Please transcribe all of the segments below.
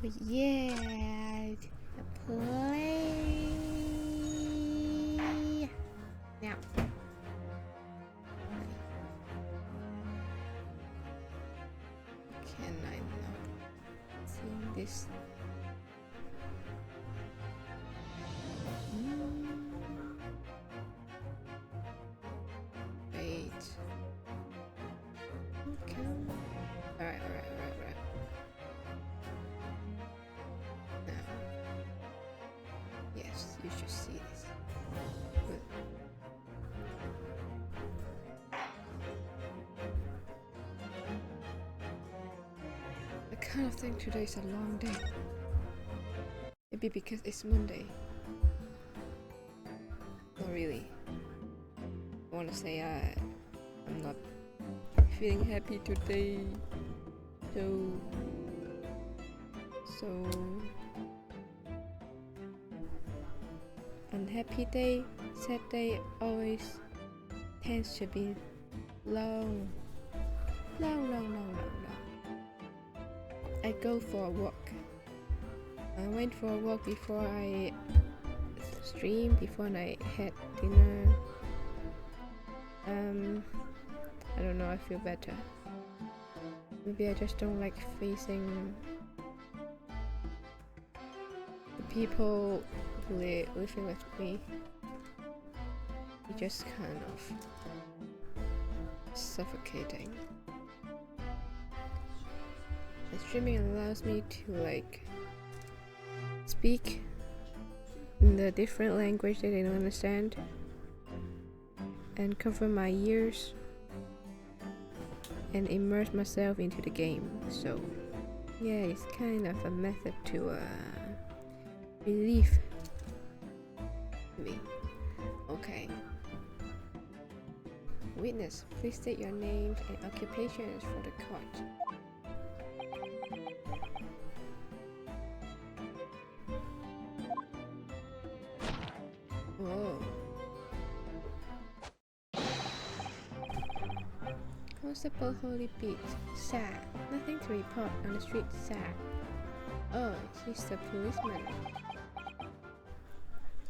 But yeah, play now. Can I not see this? Wait. Okay. Alright. Now. Yes, you should see this. Good. I kind of think today's a long day. Maybe because it's Monday. Not really. I want to say I'm not feeling happy today. So unhappy day, sad day always tends to be long. I go for a walk. I went for a walk before I stream, before I had dinner. I don't know, I feel better. Maybe I just don't like facing the people living with me. It's just kind of suffocating. And streaming allows me to like speak in the different language that I don't understand and cover my ears and immerse myself into the game. So yeah, it's kind of a method to relieve me. Okay. Witness, please state your names and occupations for the court. Whoa. Constable Holy Beat. Sad. Nothing to report on the street. Sad. Oh, he's the policeman.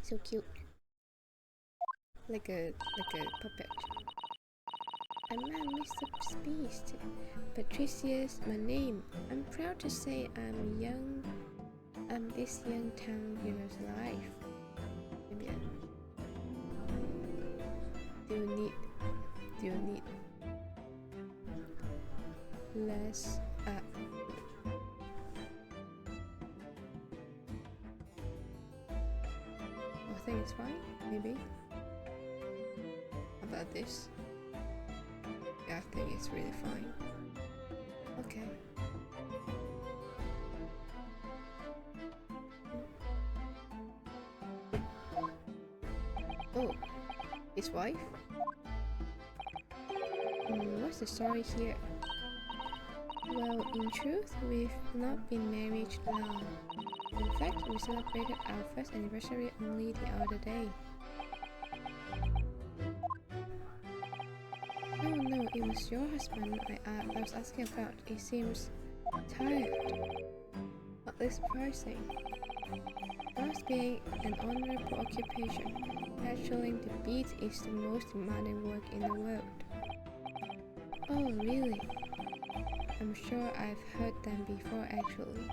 So cute. Like a puppet. I'm Mr. Beast. Patricia's my name. I'm proud to say I'm this young town hero's life. Maybe Do you need less I think it's fine, maybe. How about this? Yeah, I think it's really fine. Okay. Oh, his wife? What's the story here? Well, in truth, we've not been married long. In fact, we celebrated our first anniversary only the other day. Oh no, it was your husband I was asking about. He seems tired. Not least surprising. Ours being an honorable occupation, patrolling the beat is the most demanding work in the world. Oh, really? I'm sure I've heard them before actually.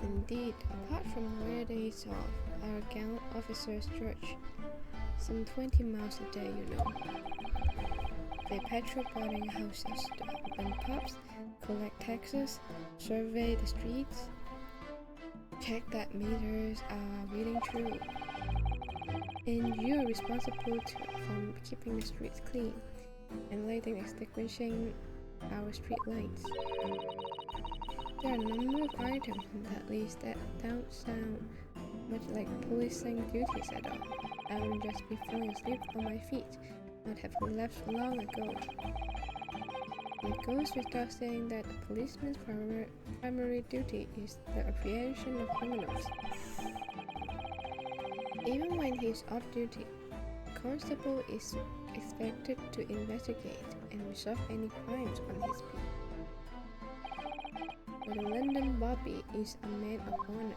Indeed, apart from rare days off, our gallant officers trudge some 20 miles a day, you know. They patrol boarding houses, open pubs, collect taxes, survey the streets, check that meters are reading true. And you are responsible for keeping the streets clean and lighting extinguishing our street lights. There are a number of items on that list that don't sound much like policing duties at all. I would just be falling asleep on my feet. I'd have left long ago. It goes without saying that a policeman's primary duty is the apprehension of criminals. Even when he's off duty, the constable is expected to investigate and resolve any crimes on his beat. But the London Bobby is a man of honor.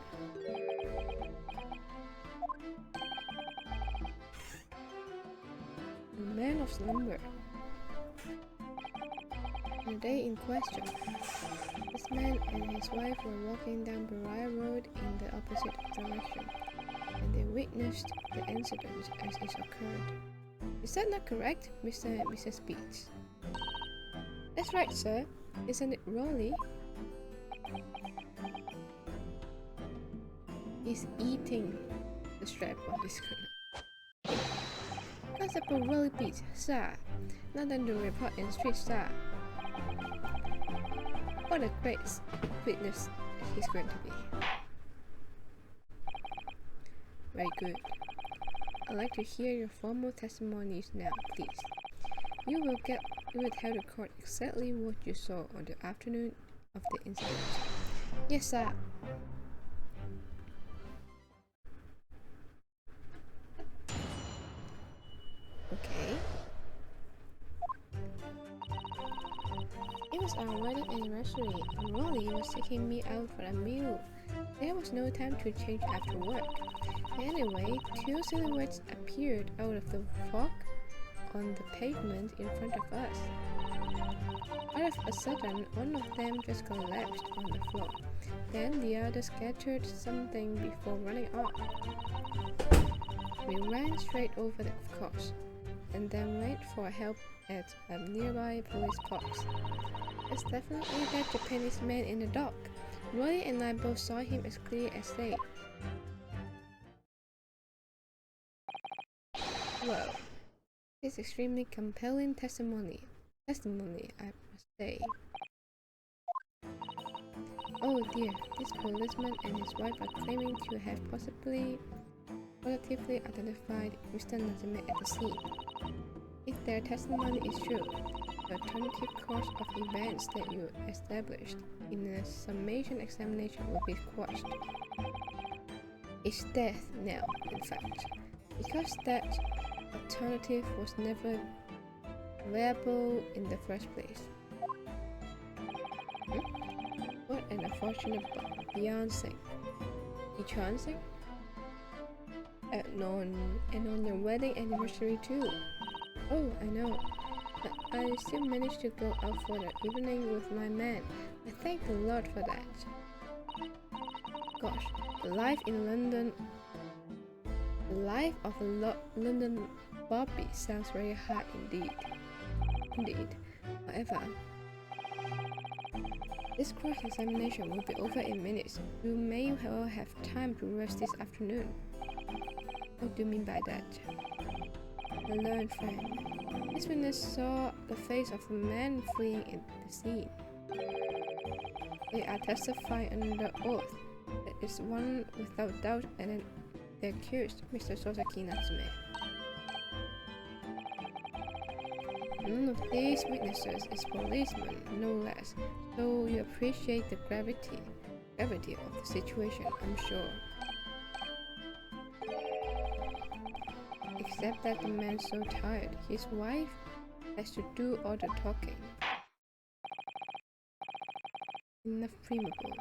A man of slumber. On the day in question, this man and his wife were walking down Beriah Road in the opposite direction, and they witnessed the incident as it occurred. Is that not correct, Mr. and Mrs. Beats? That's right, sir. Isn't it Rolly? He's eating the strap of his coat. Constable Rolly Beats, sir. Nothing to report in street, sir. What a great witness he's going to be. Very good. I'd like to hear your formal testimonies now, please. You will tell the court exactly what you saw on the afternoon of the incident. Yes, sir. Okay. It was our wedding anniversary, and Rolly was taking me out for a meal. There was no time to change after work. Anyway, two silhouettes appeared out of the fog on the pavement in front of us. All of a sudden, one of them just collapsed on the floor. Then the other scattered something before running off. We ran straight over the course, and then went for help at a nearby police post. It's definitely that Japanese man in the dock. Rolly and I both saw him as clear as day. Well, it's extremely compelling testimony, I must say. Oh dear, this policeman and his wife are claiming to have positively identified Mr. Nazime at the scene. If their testimony is true, the alternative course of events that you established in a summation examination will be quashed. It's death now, in fact, because that alternative was never viable in the first place. What an unfortunate Beyonce. Beyonce? And on your wedding anniversary too. Oh, I know. But I still managed to go out for the evening with my man. I thank the Lord for that. Gosh, the life of a London Bobby sounds very hard indeed. However, this cross-examination will be over in minutes. You may well have time to rest this afternoon. What do you mean by that? I learned, friend. This witness saw the face of a man fleeing in the scene. They are testifying under oath that it's one without doubt and the accused, Mr. Sosaki Natsume. None of these witnesses is policemen, no less, so you appreciate the gravity of the situation, I'm sure. Except that the man's so tired, his wife has to do all the talking. Enough preamble.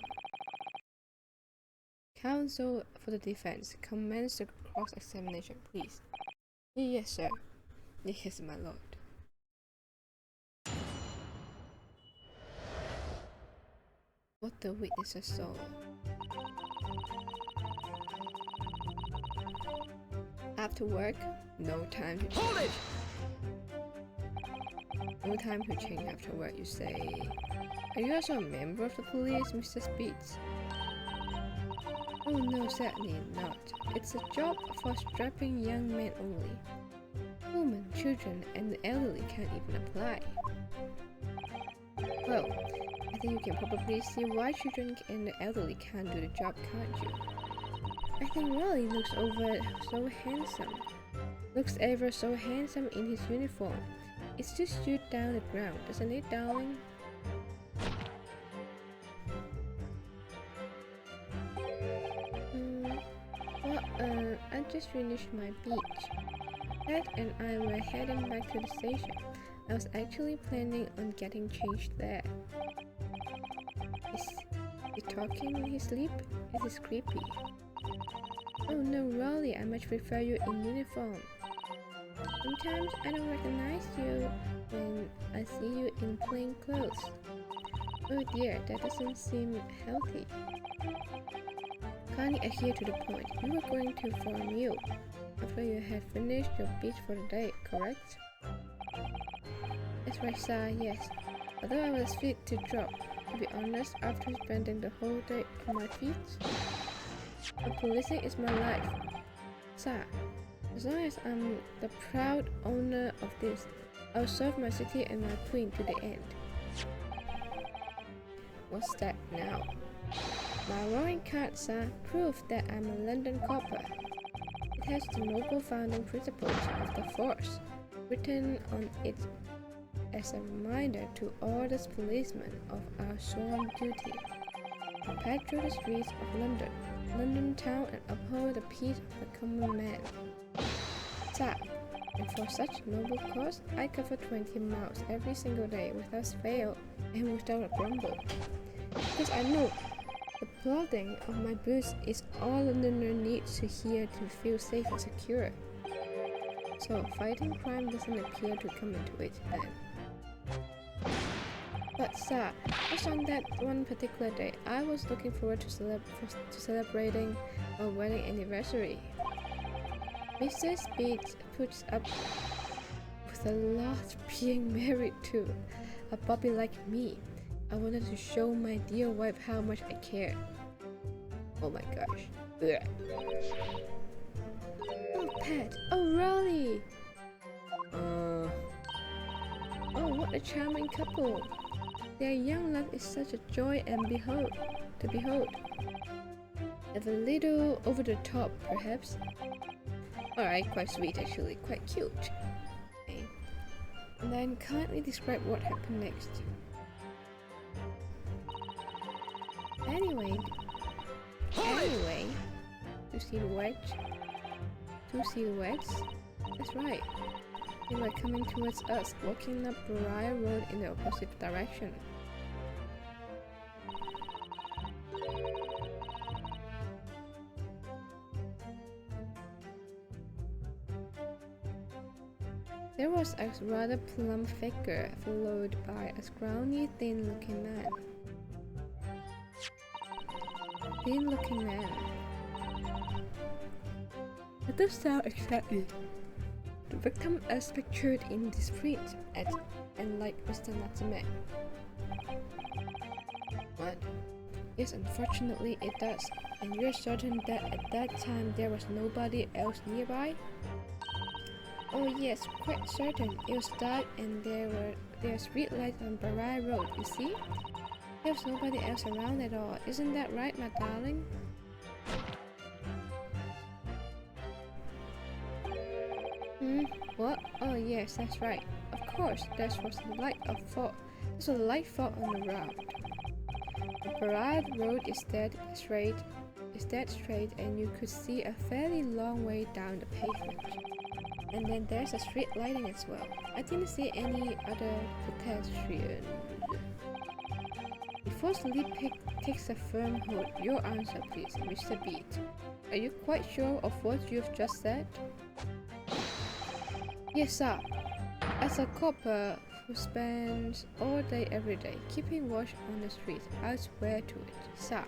Counsel for the defense, commence the cross-examination, please. Yes, sir. Yes, my lord. What the witnesses saw. After work, no time to change. Hold it! No time to change after work, you say. Are you also a member of the police, Mr. Speeds? Oh no, certainly not. It's a job for strapping young men only. Women, children, and the elderly can't even apply. Well, I think you can probably see why children and the elderly can't do the job, can't you? I think Rolly looks ever so handsome in his uniform. It's to shoot down the ground, doesn't it, darling? I just finished my beach. Ted and I were heading back to the station. I was actually planning on getting changed there. Is he talking in his sleep? This is creepy. Oh no, Rolly, I much prefer you in uniform. Sometimes I don't recognize you when I see you in plain clothes. Oh dear, that doesn't seem healthy. Kindly adhere to the point. We were going to inform you after you had finished your beach for the day, correct? That's right, sir, yes. Although I was fit to drop, to be honest, after spending the whole day on my feet, policing is my life. Sir, as long as I'm the proud owner of this, I'll serve my city and my queen to the end. What's that now? My roaring card, sir, proves that I'm a London copper. It has the noble founding principles of the force written on it as a reminder to all the policemen of our sworn duty to patrol the streets of London town, and uphold the peace of the common man. Sir, and for such noble cause, I cover 20 miles every single day without fail and without a grumble. Because I know the clothing of my boots is all Londoner needs to hear to feel safe and secure. So fighting crime doesn't appear to come into it then. But sir, just on that one particular day, I was looking forward to celebrating our wedding anniversary. Mrs. Bates puts up with a lot being married to a puppy like me. I wanted to show my dear wife how much I care. Oh my gosh. Ugh. Oh, Pat. Oh, Rolly. Oh, what a charming couple. Their young love is such a joy and to behold. And a little over the top, perhaps. Alright, quite sweet actually, quite cute. Okay. And then kindly describe what happened next. Anyway, two silhouettes. That's right. They were coming towards us, walking up Briar Road in the opposite direction. There was a rather plump figure, followed by a scrawny, thin-looking man. That does sound exactly the victim as pictured in this print, and like Mr. Natsume. What? Yes, unfortunately it does. And you're certain that at that time there was nobody else nearby? Oh yes, quite certain. It was dark and there were street lights on Briar Road, you see? There was nobody else around at all. Isn't that right, my darling? What? Oh yes, that's right. Of course, there was a light on the road. The Briar Road is dead straight, and you could see a fairly long way down the pavement. And then there's a street lighting as well. I didn't see any other pedestrians. Before sleep takes a firm hold, your answer please, Mr. Beat. Are you quite sure of what you've just said? Yes, sir. As a copper who spends all day every day keeping watch on the street, I swear to it, sir.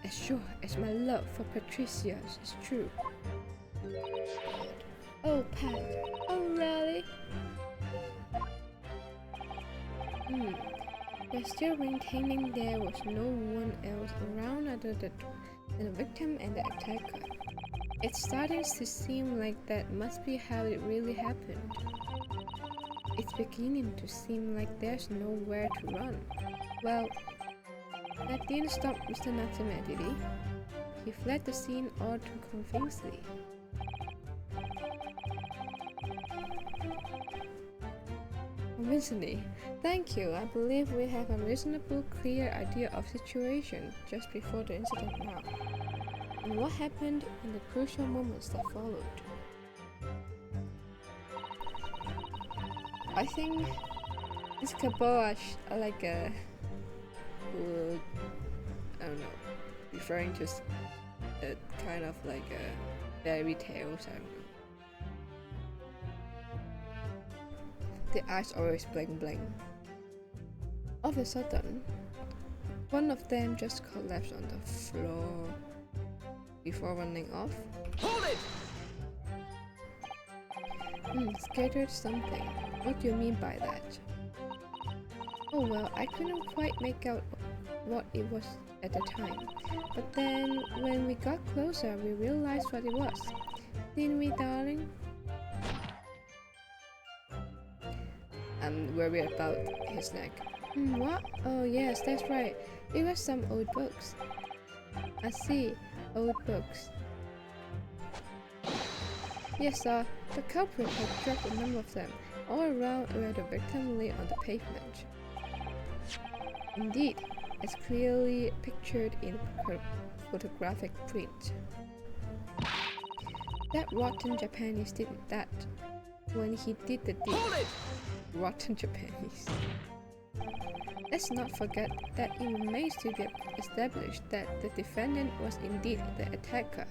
As sure as my love for Patricia is true. Oh, Pat. Oh, really? They're still maintaining there was no one else around other than the victim and the attacker. It's starting to seem like that must be how it really happened. It's beginning to seem like there's nowhere to run. Well, that didn't stop Mr. Natsume, did he? He fled the scene all too convincingly. Vincent, thank you. I believe we have a reasonably clear idea of the situation just before the incident now, and what happened in the crucial moments that followed. I think this couple are like I don't know, referring to a kind of like a fairy tales. I don't know. The eyes always bling bling. All of a sudden, one of them just collapsed on the floor before running off. Hold it! Scattered something. What do you mean by that? Oh well, I couldn't quite make out what it was at the time. But then, when we got closer, we realized what it was. Didn't we, darling? I'm worried about his neck. What? Oh yes, that's right. It was some old books. I see. Old books. Yes, sir. The culprit had dropped a number of them, all around where the victim lay on the pavement. Indeed, as clearly pictured in photographic print. That rotten Japanese did that when he did the deed. Rotten Japanese. Let's not forget that it remains to be established that the defendant was indeed the attacker.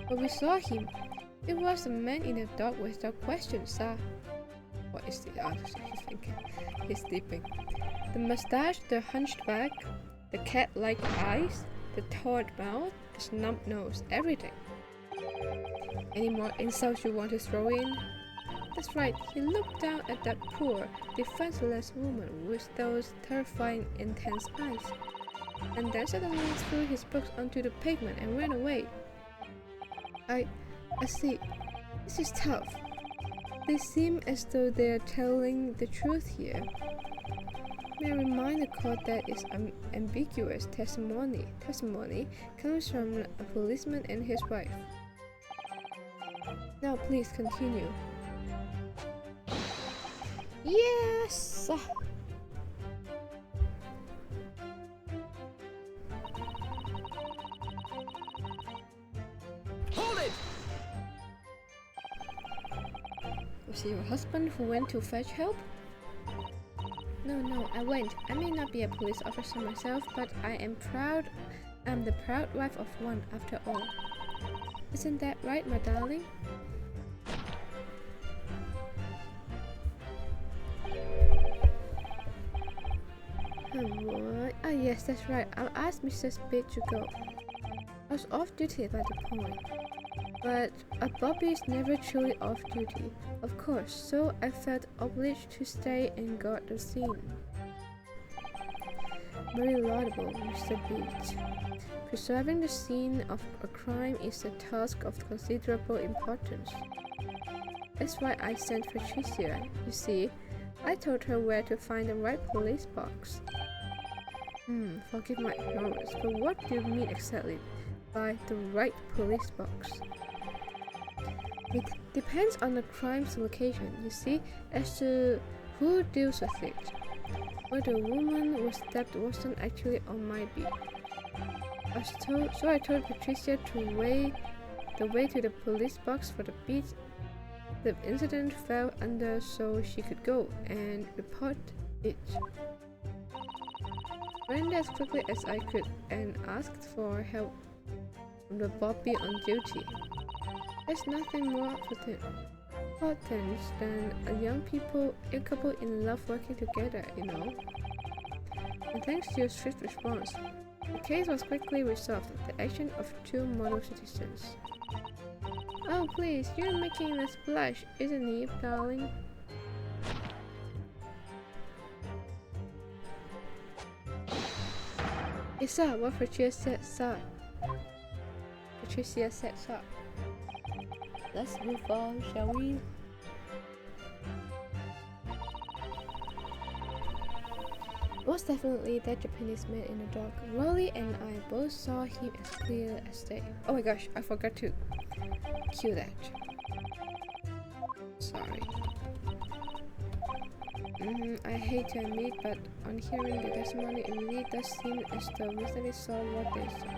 But we saw him. It was a man in the dark without question, sir. What is the other thinking? He's sleeping. The mustache, the hunched back, the cat-like eyes, the taut mouth, the snub nose, everything. Any more insults you want to throw in? That's right, he looked down at that poor, defenseless woman with those terrifying, intense eyes, and then suddenly threw his books onto the pavement and ran away. I see. This is tough. They seem as though they are telling the truth here. May I remind the court that its ambiguous testimony comes from a policeman and his wife. Now please continue. Yes! Hold it! Was it your husband who went to fetch help? No, I went. I may not be a police officer myself, but I am proud. I'm the proud wife of one, after all. Isn't that right, my darling? What? Ah, yes, that's right. I'll ask Mrs. Big to go. I was off duty by the point. But a Bobby is never truly off duty, of course, so I felt obliged to stay and guard the scene. Very laudable, Mr. Beach. Preserving the scene of a crime is a task of considerable importance. That's why I sent Patricia. You see, I told her where to find the right police box. Forgive my ignorance, but what do you mean exactly by the right police box? It depends on the crime's location, you see, as to who deals with it. Where the woman was stabbed wasn't actually on my beat. So I told Patricia to weigh the way to the police box for the beat the incident fell under so she could go and report it. Ran as quickly as I could and asked for help from the Bobby on duty. There's nothing more important than a couple in love working together, you know. And thanks to your swift response, the case was quickly resolved at the action of two model citizens. Oh please, you're making a splash, isn't he, darling? Yes, sir, what Patricia said, sir. Patricia said, sir. Let's move on, shall we? Most definitely that Japanese man in the dark. Rolly and I both saw him as clear as day. Oh my gosh, I forgot to cue that. Sorry. I hate to admit, but on hearing the testimony, it really does seem as though Mr. saw what they saw.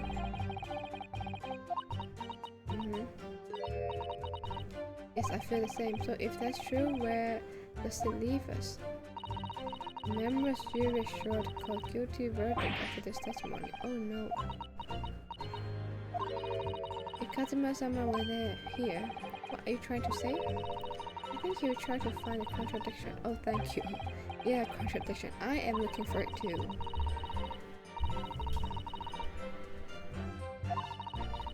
Yes, I feel the same. So if that's true, where does it leave us? The members jury sure to call guilty verdict after this testimony. Oh no. If Kazuma-sama were there, here, what are you trying to say? I think you try to find a contradiction. Oh, thank you. Yeah, contradiction. I am looking for it too.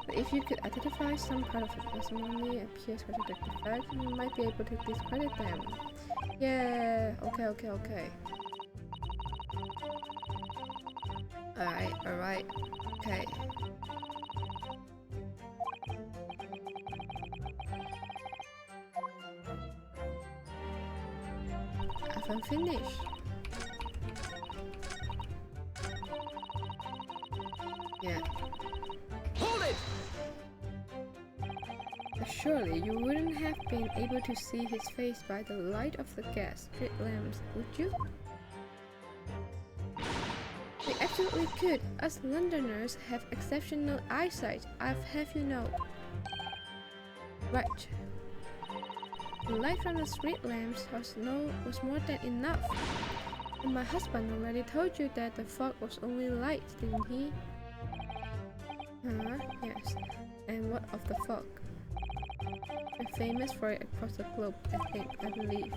But if you could identify some part of the testimony appears contradict the fact, you might be able to discredit them. Yeah, okay. Alright, okay. I'm finished. Yeah. Hold it! But surely you wouldn't have been able to see his face by the light of the gas street lamps, would you? We absolutely could. Us Londoners have exceptional eyesight, I've have you know. Right. The light from the street lamps was more than enough. And my husband already told you that the fog was only light, didn't he? Yes. And what of the fog? We're famous for it across the globe, I believe.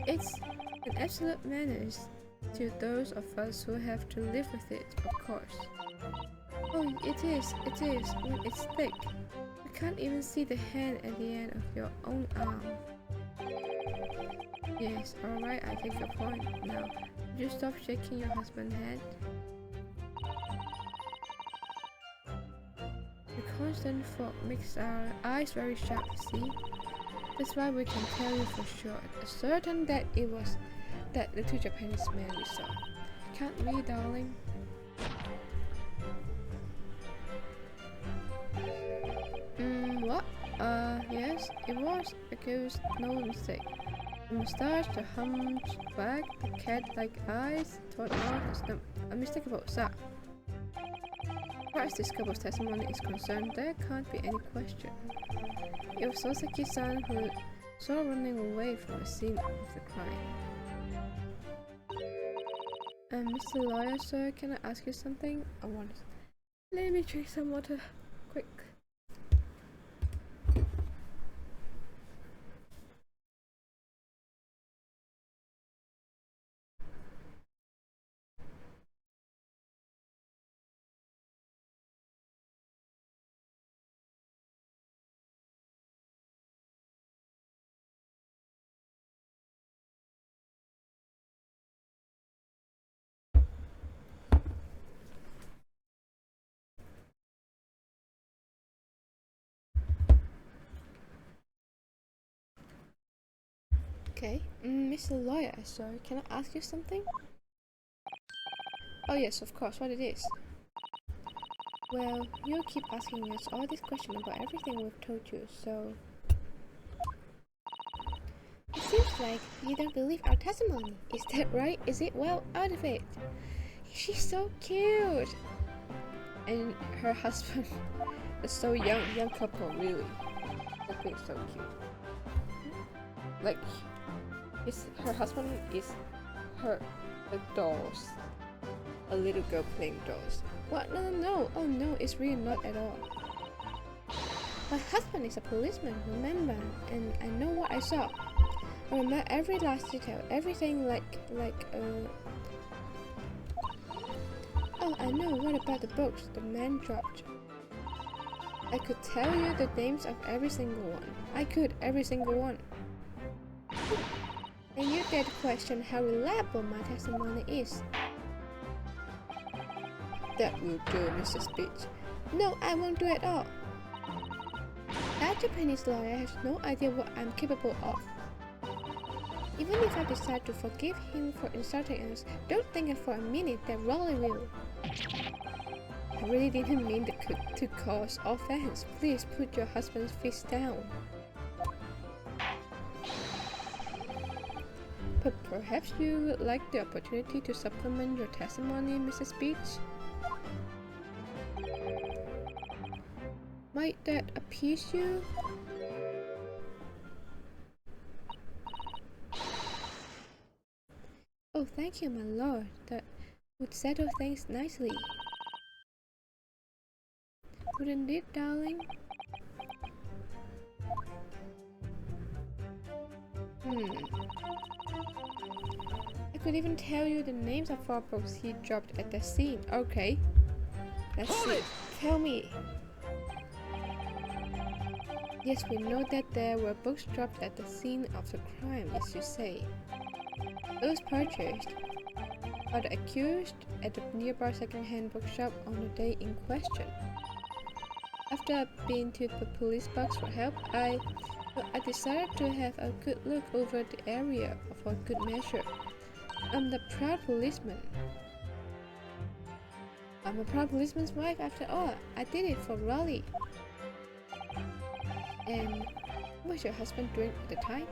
It's an absolute menace to those of us who have to live with it, of course. Oh, it is. When it's thick. You can't even see the hand at the end of your own arm. Yes, alright, I take your point. Now, would you stop shaking your husband's hand? The constant fog makes our eyes very sharp, see? That's why we can tell you for sure, certain that it was the two Japanese men we saw. Can't we, darling? What? Yes, it was. Accused, no mistake. The moustache, the hunchback, the cat-like eyes, thought out as the unmistakable, sir. As far as this couple's testimony is concerned, there can't be any question. It was Soseki-san who saw running away from the scene of the crime. Mr. Lawyer, sir, can I ask you something? Let me drink some water, quick. Okay, Mr. Lawyer, sir, can I ask you something? Oh yes, of course, what it is? Well, you keep asking us all these questions about everything we've told you, so... It seems like you don't believe our testimony. Is that right? Is it? Well, out of it. She's so cute! And her husband is so young couple, really. I think so cute. Like, her husband is her dolls. A little girl playing dolls. What? No. Oh no, it's really not at all. My husband is a policeman, remember? And I know what I saw. I remember every last detail, everything Oh, I know, what about the books the man dropped? I could tell you the names of every single one. Every single one. And you dare to question how reliable my testimony is. That will do, Mr. Speech. No, I won't do it all. That Japanese lawyer has no idea what I'm capable of. Even if I decide to forgive him for insulting us, don't think for a minute that Rolly will. I really didn't mean to cause offense. Please put your husband's fist down. But perhaps you would like the opportunity to supplement your testimony, Mrs. Beach? Might that appease you? Oh, thank you, my lord. That would settle things nicely. Wouldn't it, darling? I could even tell you the names of 4 books he dropped at the scene. Okay. Let's see. Tell me. Yes, we know that there were books dropped at the scene of the crime, as you say. Those purchased by the accused at the nearby second-hand bookshop on the day in question. After I've been to the police box for help, I decided to have a good look over the area for good measure. I'm the proud policeman. I'm a proud policeman's wife after all. I did it for Raleigh. And what was your husband doing at the time?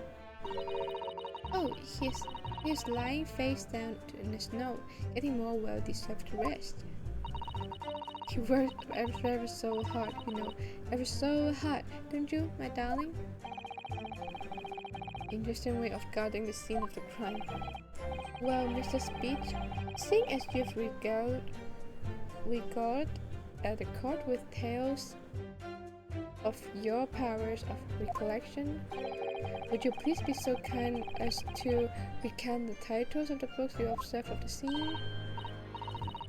Oh, he's lying face down in the snow, getting more well-deserved rest. He worked ever so hard, you know, ever so hard, don't you, my darling? Interesting way of guarding the scene of the crime. Well, Mr. Speech, seeing as you've regard the court with tales of your powers of recollection, would you please be so kind as to recount the titles of the books you observed of the scene?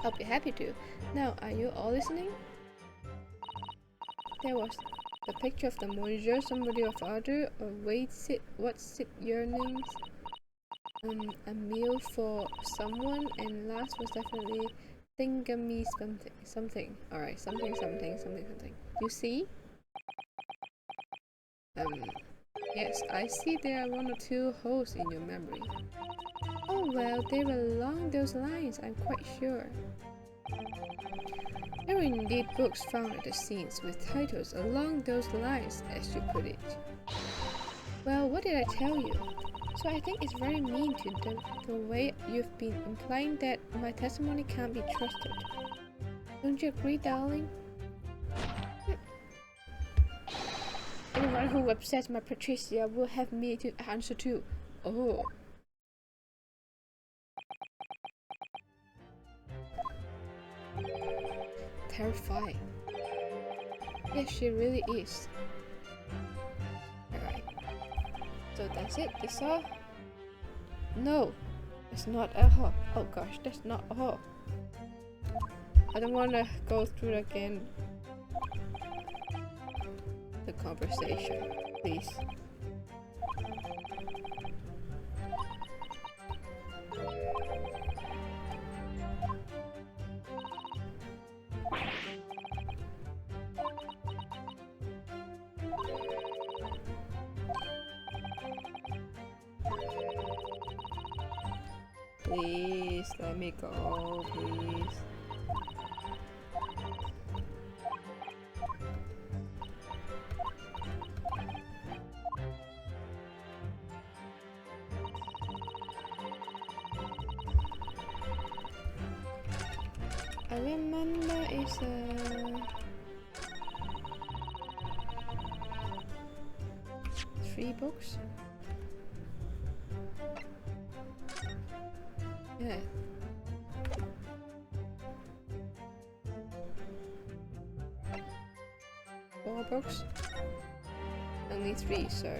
I'll be happy to. Now, are you all listening? There was the picture of the Monsieur, somebody of other, what's it yearnings, a meal for someone, and last was definitely thingamy something. Alright, something. You see? Yes, I see there are 1 or 2 holes in your memory. Oh well, they were along those lines, I'm quite sure. There were indeed books found at the scenes with titles along those lines, as you put it. Well, what did I tell you? So I think it's very mean to the way you've been implying that my testimony can't be trusted. Don't you agree, darling? Anyone who upsets my Patricia will have me to answer to. Oh. Terrifying. Yes, she really is. Alright. So that's it, that's all? No, it's not all. Oh gosh, that's not all. I don't want to go through again the conversation, please. Please, let me go, please. I remember it's 3 books. Yeah. Four books? Only 3, sir.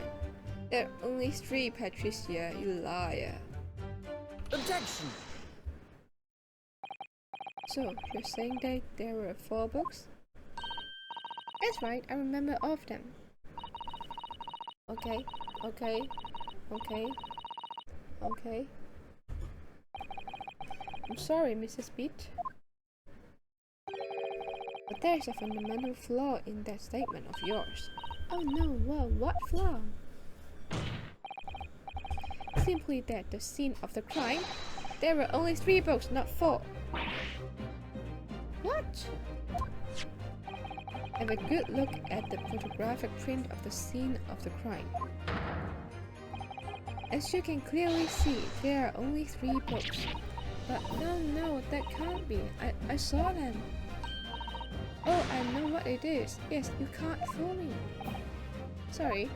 There are only 3, Patricia, you liar. Objection! So, you're saying that there were 4 books? That's right, I remember all of them. Okay. I'm sorry, Mrs. Beat. But there's a fundamental flaw in that statement of yours. Oh no, well, what flaw? Simply that the scene of the crime, there were only 3 books, not 4. What? Have a good look at the photographic print of the scene of the crime. As you can clearly see, there are only 3 books. But no, that can't be. I saw them. Oh, I know what it is. Yes, you can't fool me. Sorry.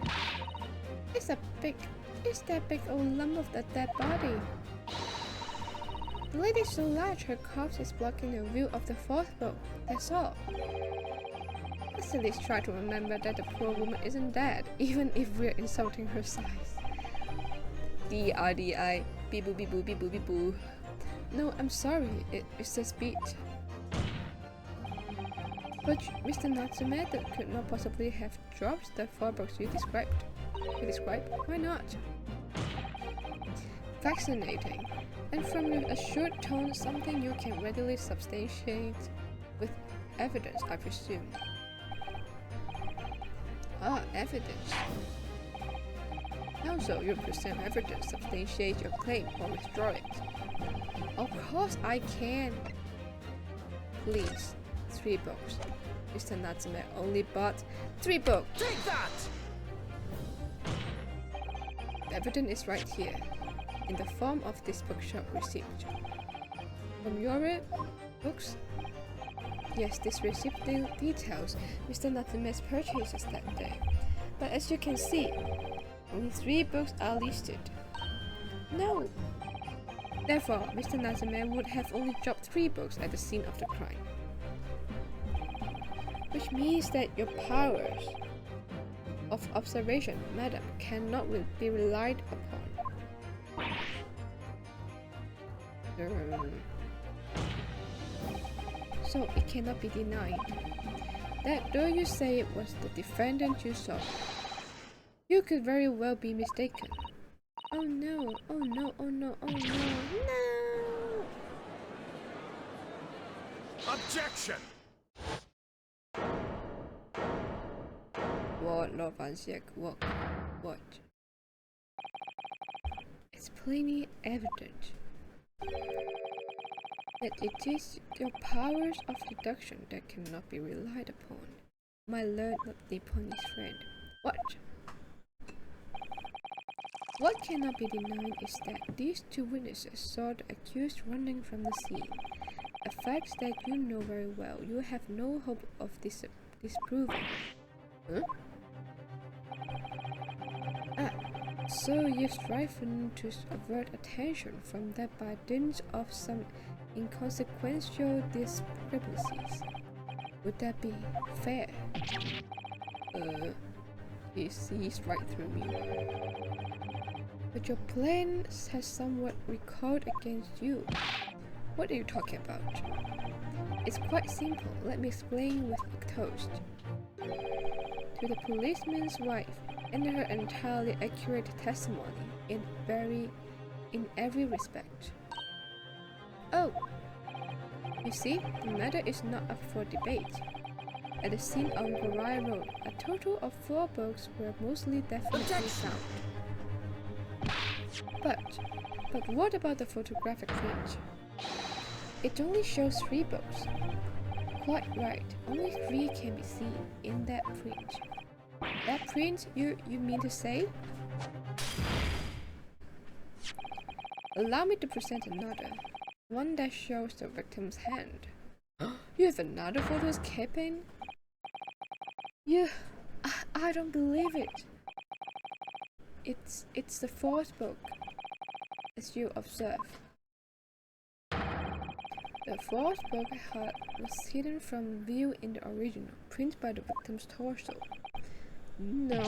It's that big old lump of the dead body. The lady's so large, her corpse is blocking the view of the 4th book. That's all. Let's at least try to remember that the poor woman isn't dead, even if we're insulting her size. D-I-D-I, beep boo beep boo beep boo beep boo. No, I'm sorry, it's a speech. But Mr. Natsume could not possibly have dropped the 4 books you described. Why not? Fascinating. And from your assured tone, something you can readily substantiate with evidence, I presume. Ah, evidence. How so? You present evidence, substantiate your claim, or withdraw it. Of course I can. Please, 3 books. Mr. Natsume only bought 3 books. Take that! The evidence is right here, in the form of this bookshop receipt. From your books? Yes, this receipt details Mr. Natsume's purchases that day. But as you can see, only 3 books are listed. No! Therefore, Mr. Natsume would have only dropped 3 books at the scene of the crime. Which means that your powers of observation, madam, cannot be relied upon. So it cannot be denied that though you say it was the defendant you saw, you could very well be mistaken. Oh no, oh no, oh no, oh no, no! Objection! What? It's plainly evident that it is your powers of deduction that cannot be relied upon, my learned Nipponese friend. What cannot be denied is that these 2 witnesses saw the accused running from the scene, a fact that you know very well. You have no hope of disproving. Huh? So you've striven to avert attention from that by dint of some inconsequential discrepancies. Would that be fair? He sees right through me. But your plan has somewhat recoiled against you. What are you talking about? It's quite simple. Let me explain with a toast. To the policeman's wife, and her entirely accurate testimony in every respect. Oh! You see, the matter is not up for debate. At the scene on Garai Road, a total of 4 books were mostly definitely found. But what about the photographic print? It only shows 3 books. Quite right, only 3 can be seen in that print. That print, you mean to say? Allow me to present another. One that shows the victim's hand. You have another photo escaping? I don't believe it. It's the 4th book, as you observe. The 4th book was hidden from view in the original, printed by the victim's torso. No.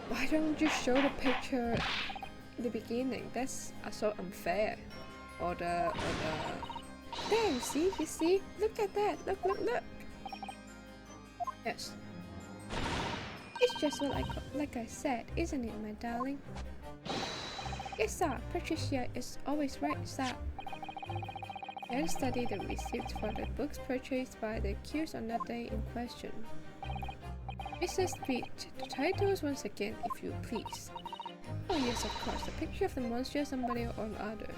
Why don't you show the picture in the beginning? That's so unfair. Or the... There, you see? Look at that. Look. Yes. It's just like I said, isn't it, my darling? Yes, sir. Patricia is always right, sir. Then study the receipts for the books purchased by the accused on that day in question. Mrs. Beach, the titles once again, if you please. Oh yes, of course, the picture of the monsieur somebody or other.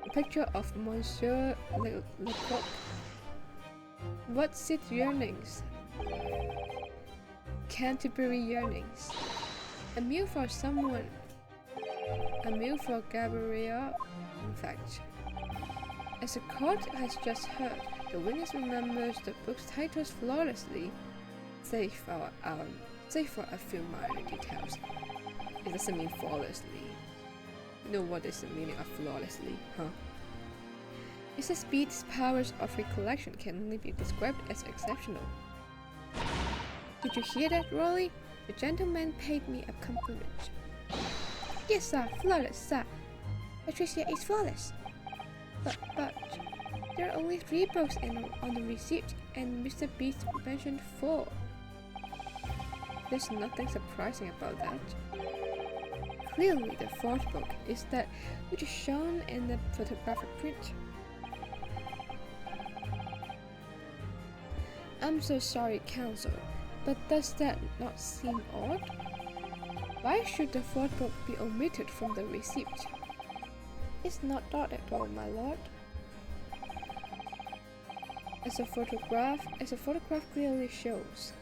The picture of Monsieur Lecoq. What's its yearnings? Canterbury yearnings. A meal for someone. A meal for Gabrielle, in fact. As the court has just heard, the witness remembers the book's titles flawlessly, save for a few minor details. It doesn't mean flawlessly. You know what is the meaning of flawlessly, huh? Mr. Speed's powers of recollection can only be described as exceptional. Did you hear that, Rolly? The gentleman paid me a compliment. Yes, sir, flawless, sir. Patricia is flawless. But there are only 3 books on the receipt, and Mr. Beast mentioned 4. There's nothing surprising about that. Clearly, the 4th book is that which is shown in the photographic print. I'm so sorry, Counsel, but does that not seem odd? Why should the 4th book be omitted from the receipt? It's not odd at all, my lord. As a photograph clearly shows,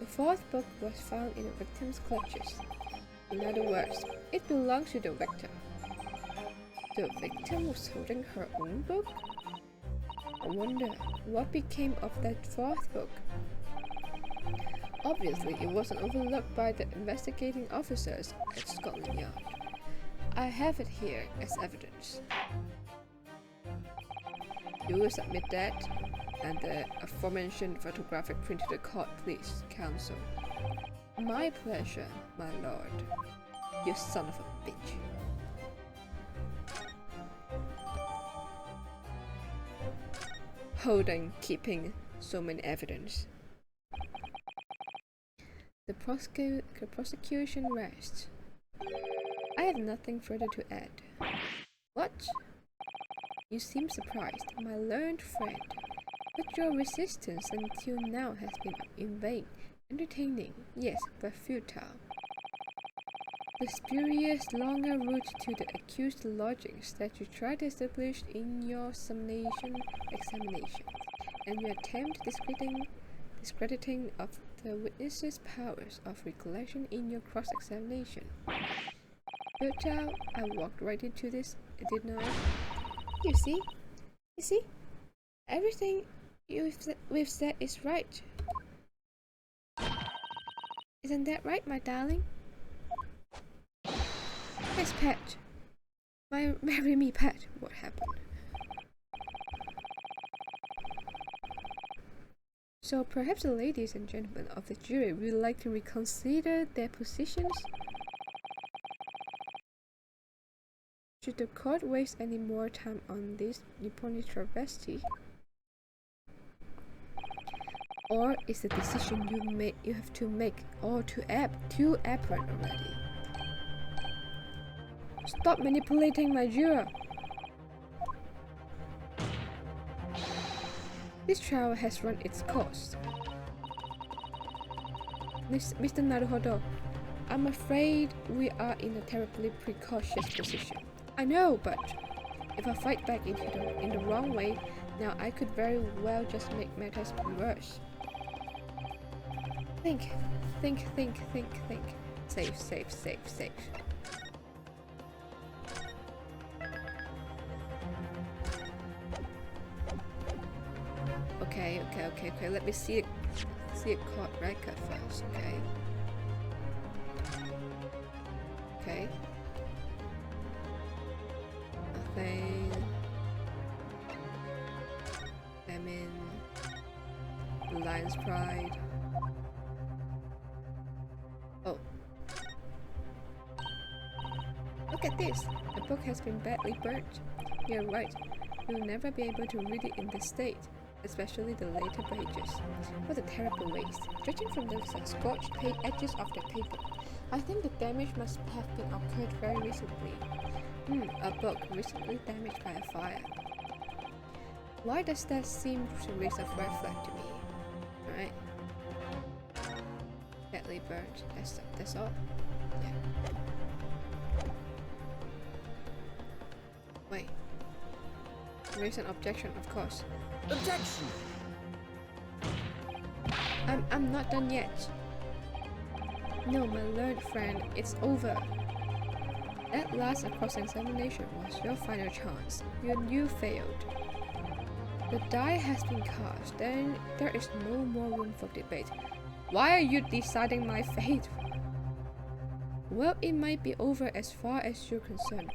the 4th book was found in the victim's clutches. In other words, it belongs to the victim. The victim was holding her own book? I wonder what became of that 4th book. Obviously, it wasn't overlooked by the investigating officers at Scotland Yard. I have it here as evidence. You will submit that and the aforementioned photographic print to the court, please, Counsel. My pleasure, my lord. You son of a bitch. Keeping so many evidence. The prosecution rests. I have nothing further to add. What? You seem surprised, my learned friend, but your resistance until now has been in vain. Entertaining, yes, but futile. The spurious longer route to the accused lodgings that you tried to establish in your examination, and your attempt discrediting of the witness's powers of recollection in your cross-examination. Futile, I walked right into this, I did not. You see? Everything we've said is right. Isn't that right, my darling? Yes, Pat. Marry me, Pat. What happened? So perhaps the ladies and gentlemen of the jury would like to reconsider their positions? Should the court waste any more time on this Nipponic travesty? Or is the decision you have to make all too apparent already? Stop manipulating my juror! This trial has run its course. Mr. Naruhodo, I'm afraid we are in a terribly precautious position. I know, but if I fight back in the wrong way, now I could very well just make matters worse. Think. Safe. Okay. Let me see a court record first, okay? Nothing. Lion's Pride. Oh. Look at this! The book has been badly burnt. You're right. You'll never be able to read it in this state, especially the later pages. What a terrible waste. Judging from the scorched edges of the paper, I think the damage must have been occurred very recently. A book recently damaged by a fire. Why does that seem to raise a red flag to me? Alright. Badly burnt. That's all? Yeah. Wait. Raise an objection, of course. Objection! I'm not done yet. No, my learned friend, it's over. That last cross-examination was your final chance. You failed. The die has been cast, then there is no more room for debate. Why are you deciding my fate? Well, it might be over as far as you're concerned,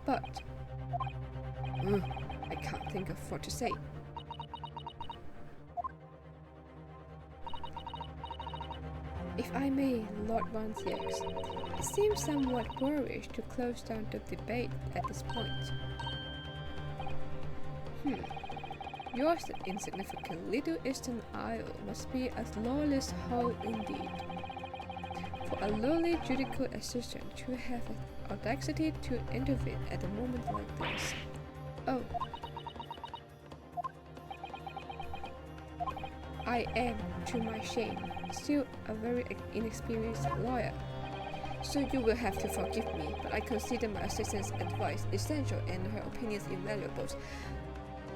but... I can't think of what to say. If I may, Lord Vanciax, it seems somewhat boorish to close down the debate at this point. Your insignificant little eastern isle must be a lawless hole indeed. For a lowly judicial assistant to have the audacity to intervene at a moment like this. Oh. I am, to my shame, still a very inexperienced lawyer. So you will have to forgive me, but I consider my assistant's advice essential and her opinions invaluable.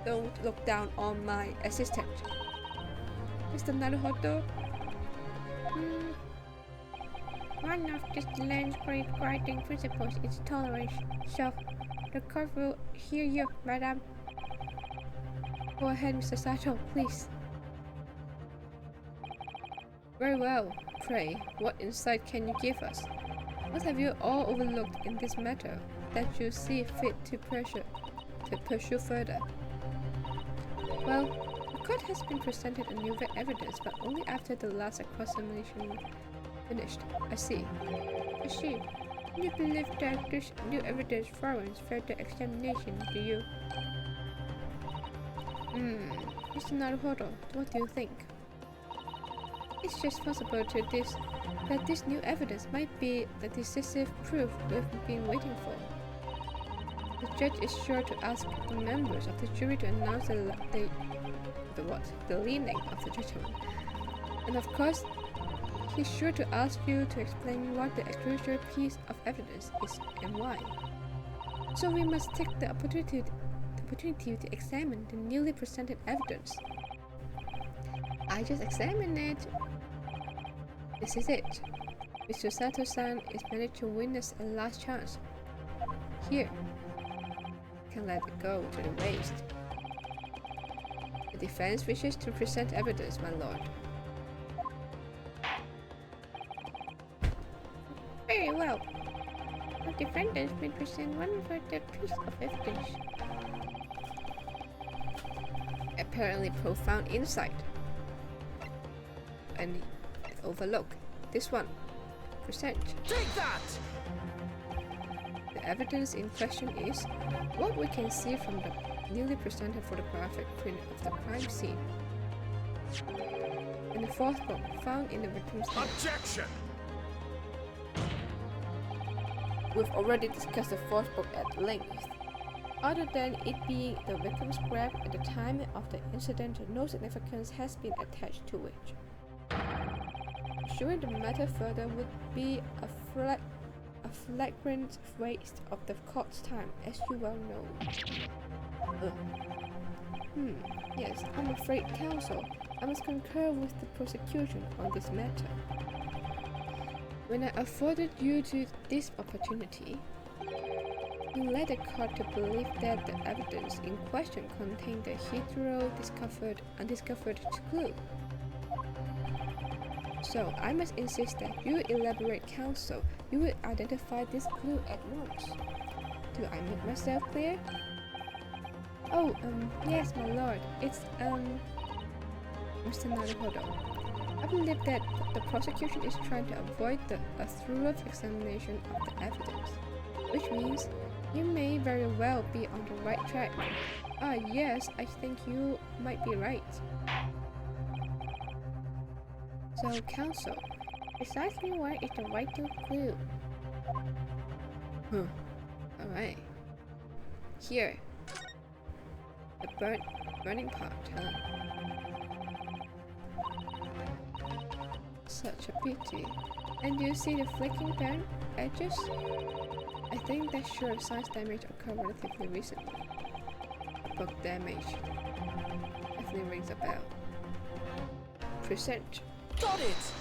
Don't look down on my assistant. Mr. Naruhodo? One of this land's great guiding principles is tolerance, so the court will hear you, madam. Go ahead, Mr. Sato, please. Very well. Pray, what insight can you give us? What have you all overlooked in this matter that you see fit to pursue further? Well, the court has been presented a new evidence, but only after the last cross-examination finished. I see. You believe that this new evidence warrants further examination, do you? Mr. Naruhodo, what do you think? It's just possible that this new evidence might be the decisive proof we've been waiting for. The judge is sure to ask the members of the jury to announce the leaning of the judgment. And of course, he's sure to ask you to explain what the crucial piece of evidence is and why. So we must take the opportunity to examine the newly presented evidence. I just examined it. This is it. Mr. Sato-san is managed to witness a last chance. Here. Can let it go to the waste. The defense wishes to present evidence, my lord. Very well. The defendants will present one further piece of evidence. Apparently profound insight. And overlook this one. Present. Take that! The evidence in question is what we can see from the newly presented photographic print of the crime scene. And the fourth book found in the victim's head. Objection! We've already discussed the fourth book at length. Other than it being the victim's grave at the time of the incident, no significance has been attached to it. Pursuing the matter further would be a flagrant waste of the court's time, as you well know. Yes, I'm afraid, counsel, I must concur with the prosecution on this matter. When I afforded you this opportunity, you led the court to believe that the evidence in question contained the hitherto undiscovered clue. So I must insist that you elaborate, counsel. You will identify this clue at once. Do I make myself clear? Oh, yes, my lord. It's, Mr. Naruhodo. I believe that the prosecution is trying to avoid a thorough examination of the evidence, which means you may very well be on the right track. Yes, I think you might be right. So, counsel, precisely where is the vital clue? Alright. Here. The burning part, huh? Such a pity. And you see the flicking down edges? I think that sure size damage occurred relatively recently. Book damage definitely rings a bell. Present. Got it!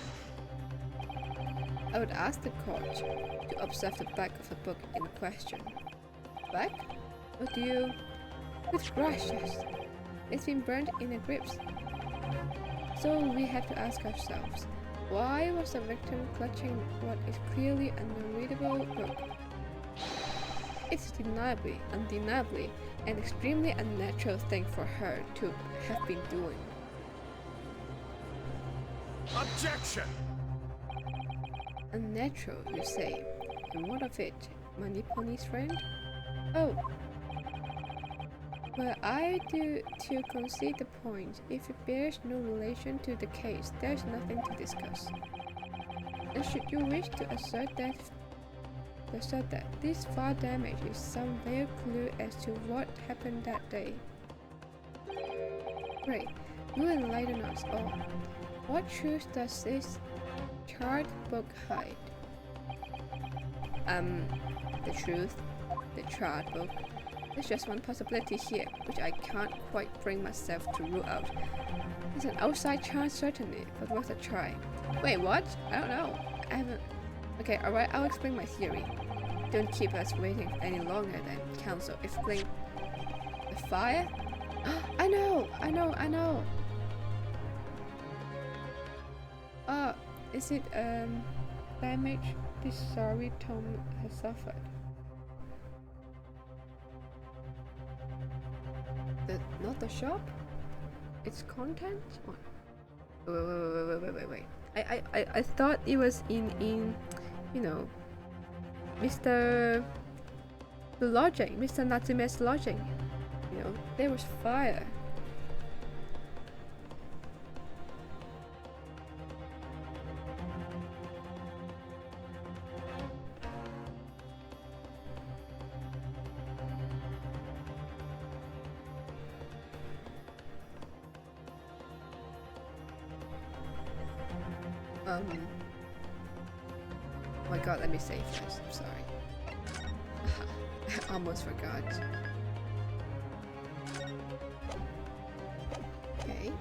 I would ask the court to observe the back of the book in question. Back? What do you... With gracious! It's been burned in the grips. So we have to ask ourselves, why was the victim clutching what is clearly an unreadable book? It's undeniably, an extremely unnatural thing for her to have been doing. Objection! Unnatural, you say. And what of it, my Nipponese friend? Oh. Well, I do to concede the point. If it bears no relation to the case, there's nothing to discuss. And should you wish to assert that this fire damage is some vague clue as to what happened that day? Pray, you enlighten us all. What truth does this charred book hide? The truth, the charred book. There's just one possibility here, which I can't quite bring myself to rule out. It's an outside chance, certainly, but worth a try. Wait, what? I don't know. I haven't... Okay, alright, I'll explain my theory. Don't keep us waiting any longer then, Counsel. Explain... The fire? I know! Is it, damage this sorry Tom has suffered? Not the shop? Its contents? Wait. I thought it was in you know, Mr. Natsume's lodging. You know, there was fire. Oh my god, let me save first. I'm sorry. I almost forgot. Okay.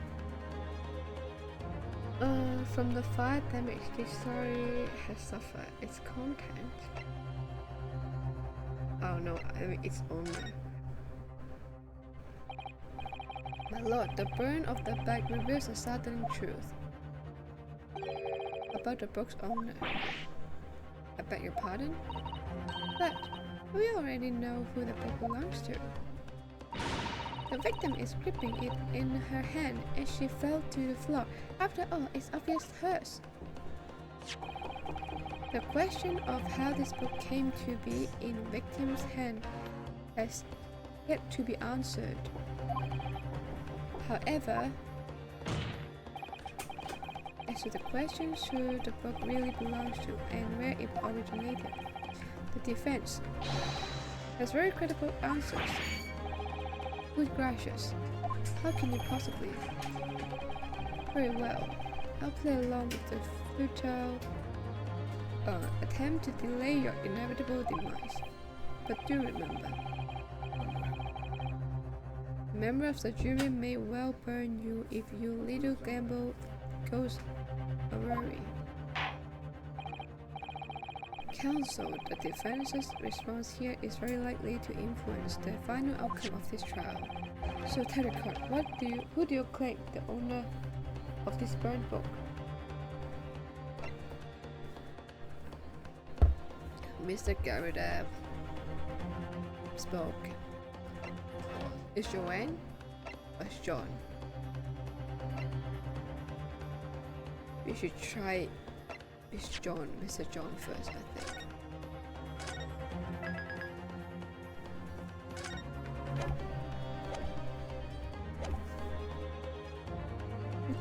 From the fire damage this story has suffered, its content. Oh no, I mean its owner. My lord, the burn of the bag reveals a sudden truth about the book's owner. I beg your pardon? But we already know who the book belongs to. The victim is gripping it in her hand as she fell to the floor. After all, it's obviously hers. The question of how this book came to be in the victim's hand has yet to be answered. However, as to the question who the book really belongs to and where it originated, the defense has very credible answers. Good gracious, how can you possibly? Very well, I'll play along with the futile attempt to delay your inevitable demise. But do remember, a member of the jury may well burn you if your little gamble goes awry. Counsel, the defense's response here is very likely to influence the final outcome of this trial. So tell the court, who do you claim the owner of this burned book? Mr. Garudab spoke. Is Joanne or is John? We should try Mr. John first, I think.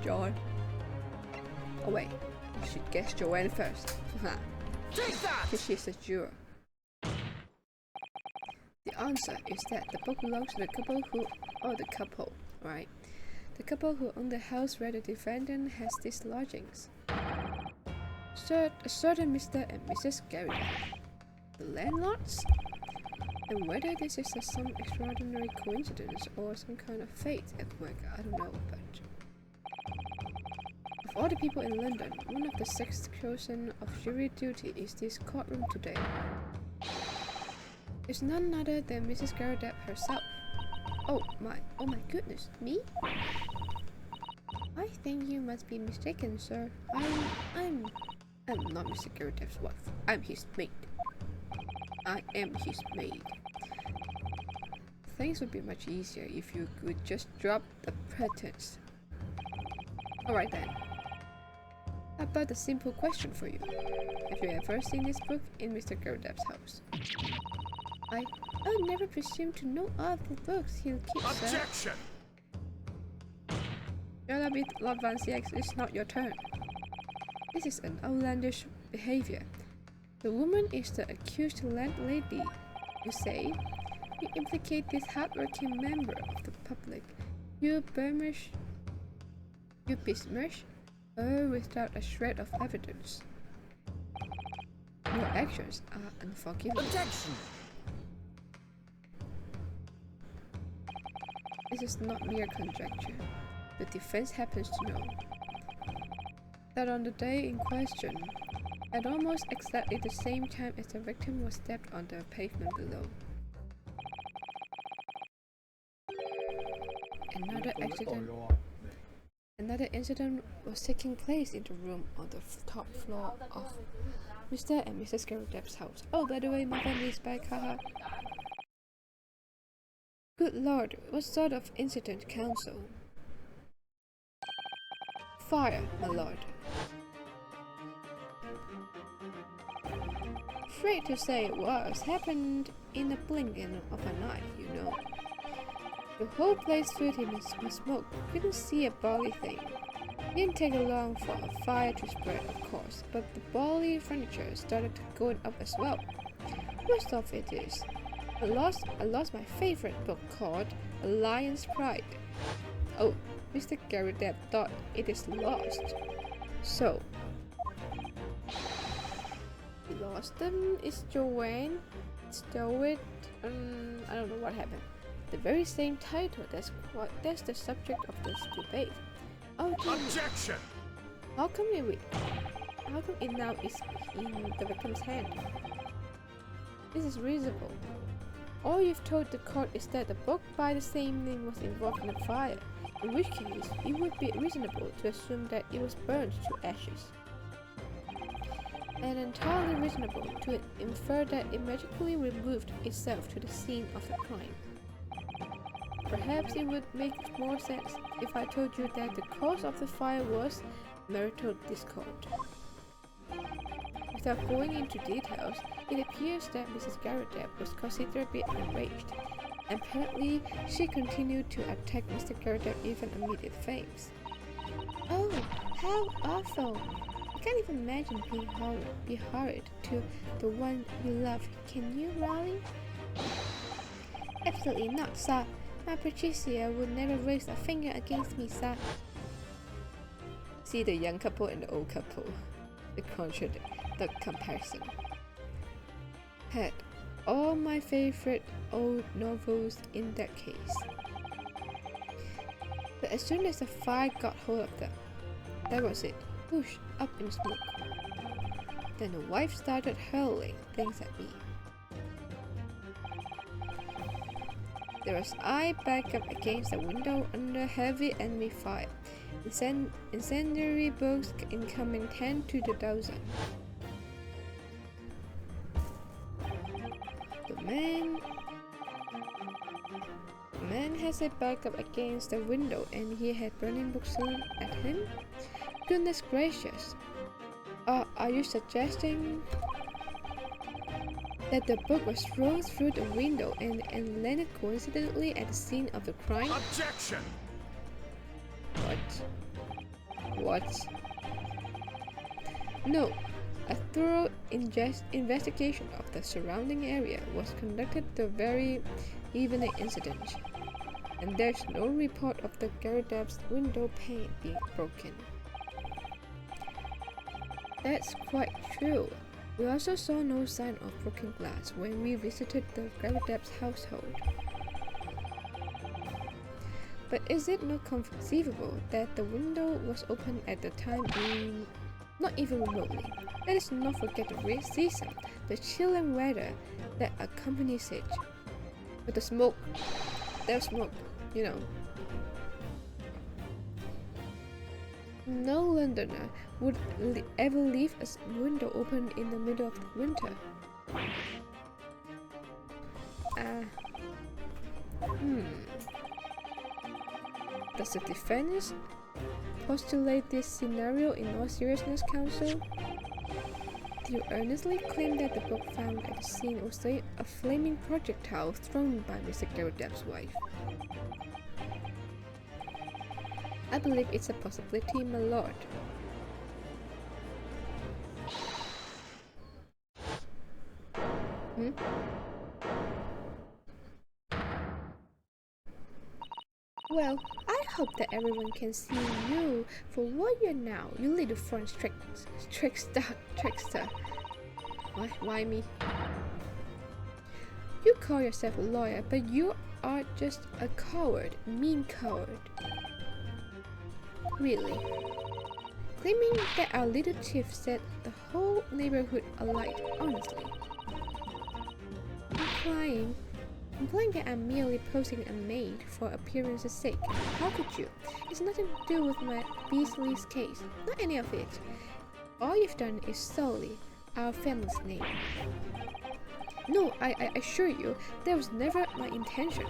John. Oh wait, we should guess Joanne first. Take that! Because she's a juror. The answer is that the book belongs to the couple right? The couple who own the house where the defendant has these lodgings. A certain Mr. and Mrs. Garrett, the landlords? And whether this is some extraordinary coincidence or some kind of fate at work, I don't know, but... Of all the people in London, one of the 6 chosen of jury duty is this courtroom today. It's none other than Mrs. Garrett herself. Oh my goodness, me? I think you must be mistaken, sir. I'm not Mr. Garrett's wife. I'm his maid. I am his maid. Things would be much easier if you could just drop the pretense. Alright then. How about a simple question for you? Have you ever seen this book in Mr. Garrett's house? I would never presume to know of the books he'll keep, sir. Objection! Shut up, Lavanciax, it's not your turn. This is an outlandish behavior. The woman is the accused landlady, you say? You implicate this hardworking member of the public. You besmirch her without a shred of evidence. Your actions are unforgivable. Objection! This is not mere conjecture. The defense happens to know that on the day in question, at almost exactly the same time as the victim was stabbed on the pavement below, another incident was taking place in the room on the top floor of Mr. and Mrs. Garrett's house. Oh, by the way, my family is back, haha. Good lord, what sort of incident, counsel? Fire, my lord. Afraid to say it was. Happened in a blinking of an eye, you know. The whole place filled in with smoke. Couldn't see a bally thing. Didn't take long for a fire to spread, of course, but the bally furniture started going up as well. Worst of it is, I lost my favorite book called A Lion's Pride. Oh, Mr. Garrett thought it is lost. So, he lost them. Is Joanne stole it? I don't know what happened. The very same title. That's the subject of this debate. Oh, Objection! How come it now is in the victim's hand? This is reasonable. All you've told the court is that the book by the same name was involved in a fire, in which case it would be reasonable to assume that it was burned to ashes. And entirely reasonable to infer that it magically removed itself to the scene of the crime. Perhaps it would make more sense if I told you that the cause of the fire was marital discord. Without going into details, it appears that Mrs. Garrett was considerably enraged. Apparently, she continued to attack Mr. Garrett even amid its flames. Oh, how awful! I can't even imagine being horrid to the one you love. Can you, Raleigh? Absolutely not, sir. My Patricia would never raise a finger against me, sir. See the young couple and the old couple. The comparison. Had all my favorite old novels in that case. But as soon as the fire got hold of them, that was it. Whoosh, up in smoke. Then the wife started hurling things at me. There was I back up against the window under heavy enemy fire. Incendiary books incoming 10 to the dozen. The man has a back up against the window and he had burning books thrown at him? Goodness gracious. Are you suggesting that the book was thrown through the window and landed coincidentally at the scene of the crime? Objection! What? No. A thorough investigation of the surrounding area was conducted the very evening incident, and there's no report of the Garrett's window pane being broken. That's quite true. We also saw no sign of broken glass when we visited the Garrett's household. But is it not conceivable that the window was open at the time not even remotely? Let us not forget the season, the chilling weather that accompanies it. But the smoke, there's smoke, you know. No Londoner would ever leave a window open in the middle of the winter. Does the defense postulate this scenario in all seriousness, counsel? Do you earnestly claim that the book found at the scene was a flaming projectile thrown by Mr. Garrodeb's wife? I believe it's a possibility, my lord. Well, I hope that everyone can see you for what you're now, you little French trickster. Why me? You call yourself a lawyer, but you are just a coward, mean coward. Really? Claiming that our little chief set the whole neighborhood alight, honestly. Implying that I'm merely posing a maid for appearance's sake. How could you? It's nothing to do with my Beasley's case. Not any of it. All you've done is solely our family's name. No, I assure you, that was never my intention.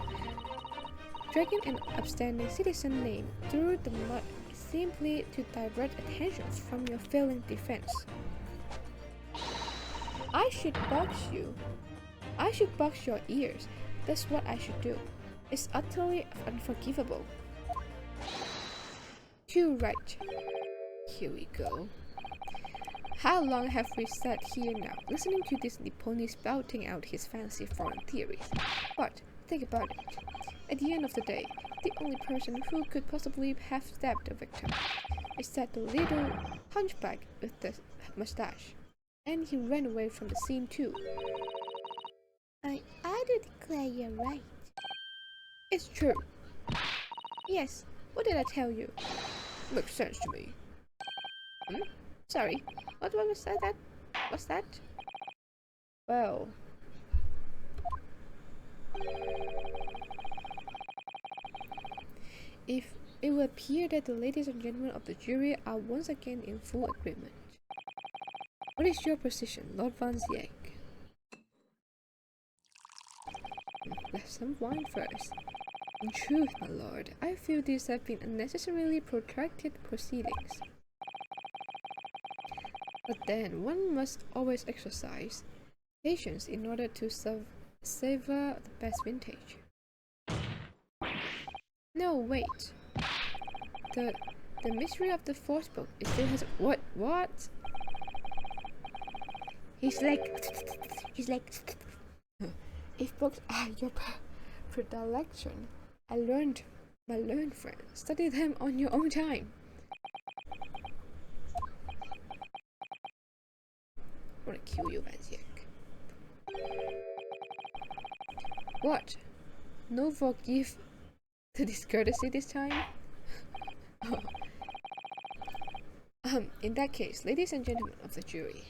Dragging an upstanding citizen name through the mud simply to divert attention from your failing defense. I should box you. I should box your ears. That's what I should do. It's utterly unforgivable. Too right. Here we go. How long have we sat here now, listening to this Nipponi spouting out his fancy foreign theories? But think about it. At the end of the day, the only person who could possibly have stabbed the victim is that the little hunchback with the mustache. And he ran away from the scene too. I do declare you're right. It's true. Yes, what did I tell you? Makes sense to me. Sorry, what was that? What's that? Well... If it will appear that the ladies and gentlemen of the jury are once again in full agreement. What is your position, Lord Van Ziek? Let's some wine first. In truth, my lord, I feel these have been unnecessarily protracted proceedings. But then, one must always exercise patience in order to savor the best vintage. No, wait. The mystery of the fourth book is still has what? He's like if books are your predilection, my learned friend, study them on your own time. I wanna kill you, Van Ziek. What? No forgive the discourtesy this time? In that case, ladies and gentlemen of the jury,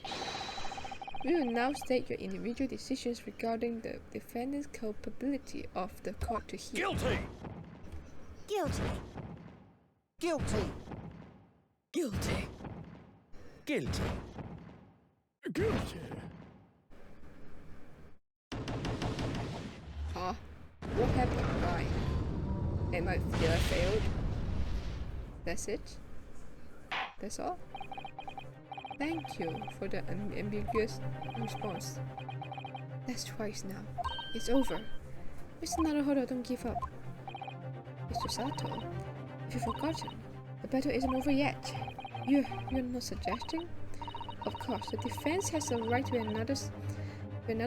we will now state your individual decisions regarding the defendant's culpability of the court to hear. Guilty! Guilty. Guilty! Guilty. Guilty! Guilty! Huh? What happened? Why? Did I failed? That's it? That's all? Thank you for the ambiguous response. That's twice now. It's over. Mr. Naruhodo, don't give up. Mr. Sato, if you've forgotten, the battle isn't over yet. You're not suggesting? Of course, the defense has the right to another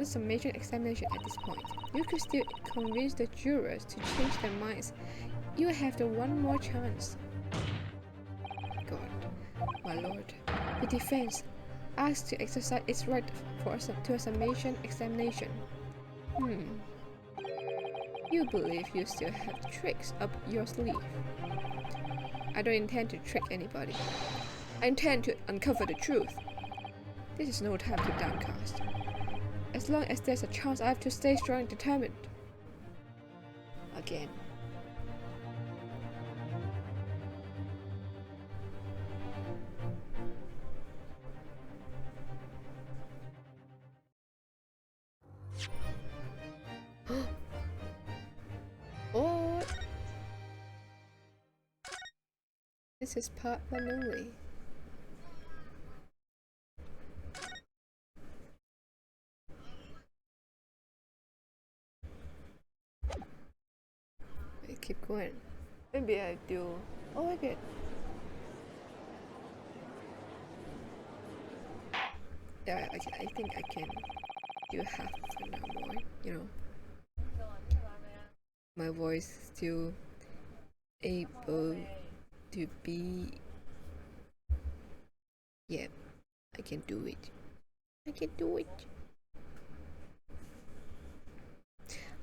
summation examination at this point. You could still convince the jurors to change their minds. You have the one more chance. God, my lord, the defense asks to exercise its right to a summation examination. You You believe you still have tricks up your sleeve. I don't intend to trick anybody. I intend to uncover the truth. This is no time to downcast. As long as there's a chance, I have to stay strong and determined. Again. Or this is part one only. I keep going. Maybe I do. Oh my god. Yeah, I think I can do half an hour more, you know. My voice still able to be. Yeah, I can do it. I can do it.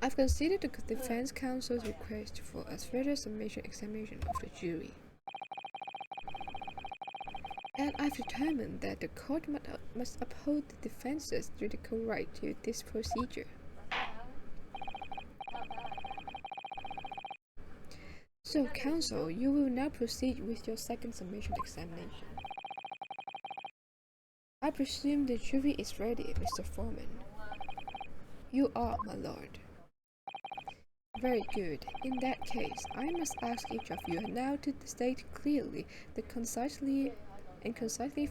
I've considered the defense counsel's request for a further summation examination of the jury. And I've determined that the court must uphold the defense's judicial right to this procedure. So, counsel, you will now proceed with your second summation examination. I presume the jury is ready, Mr. Foreman. You are, my lord. Very good. In that case, I must ask each of you now to state clearly and concisely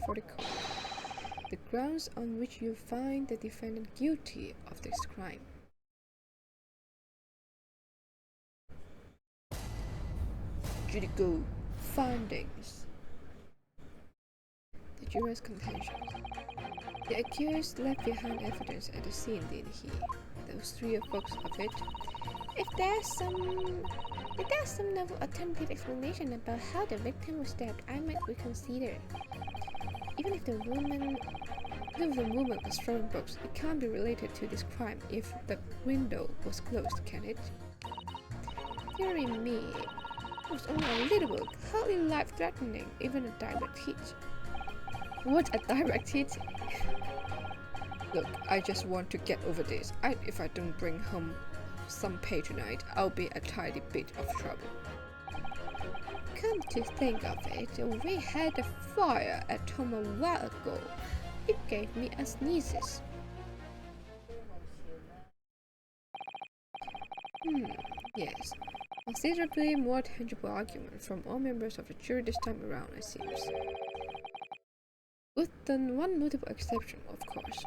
for the court the grounds on which you find the defendant guilty of this crime. Judicial findings. The juror's contentions. The accused left behind evidence at the scene, did he? Those 3 books of it. If there's some novel alternative explanation about how the victim was stabbed, I might reconsider. Even if the woman was throwing books, it can't be related to this crime if the window was closed, can it? Dearie me, it was only a little book, hardly life-threatening, even a direct hit. What a direct hit? Look, I just want to get over this. If I don't bring home some pay tonight, I'll be a tiny bit of trouble. Come to think of it, we had a fire at home a while ago. It gave me a sneezes. Yes. Considerably more tangible argument from all members of the jury this time around, it seems. With the one notable exception, of course.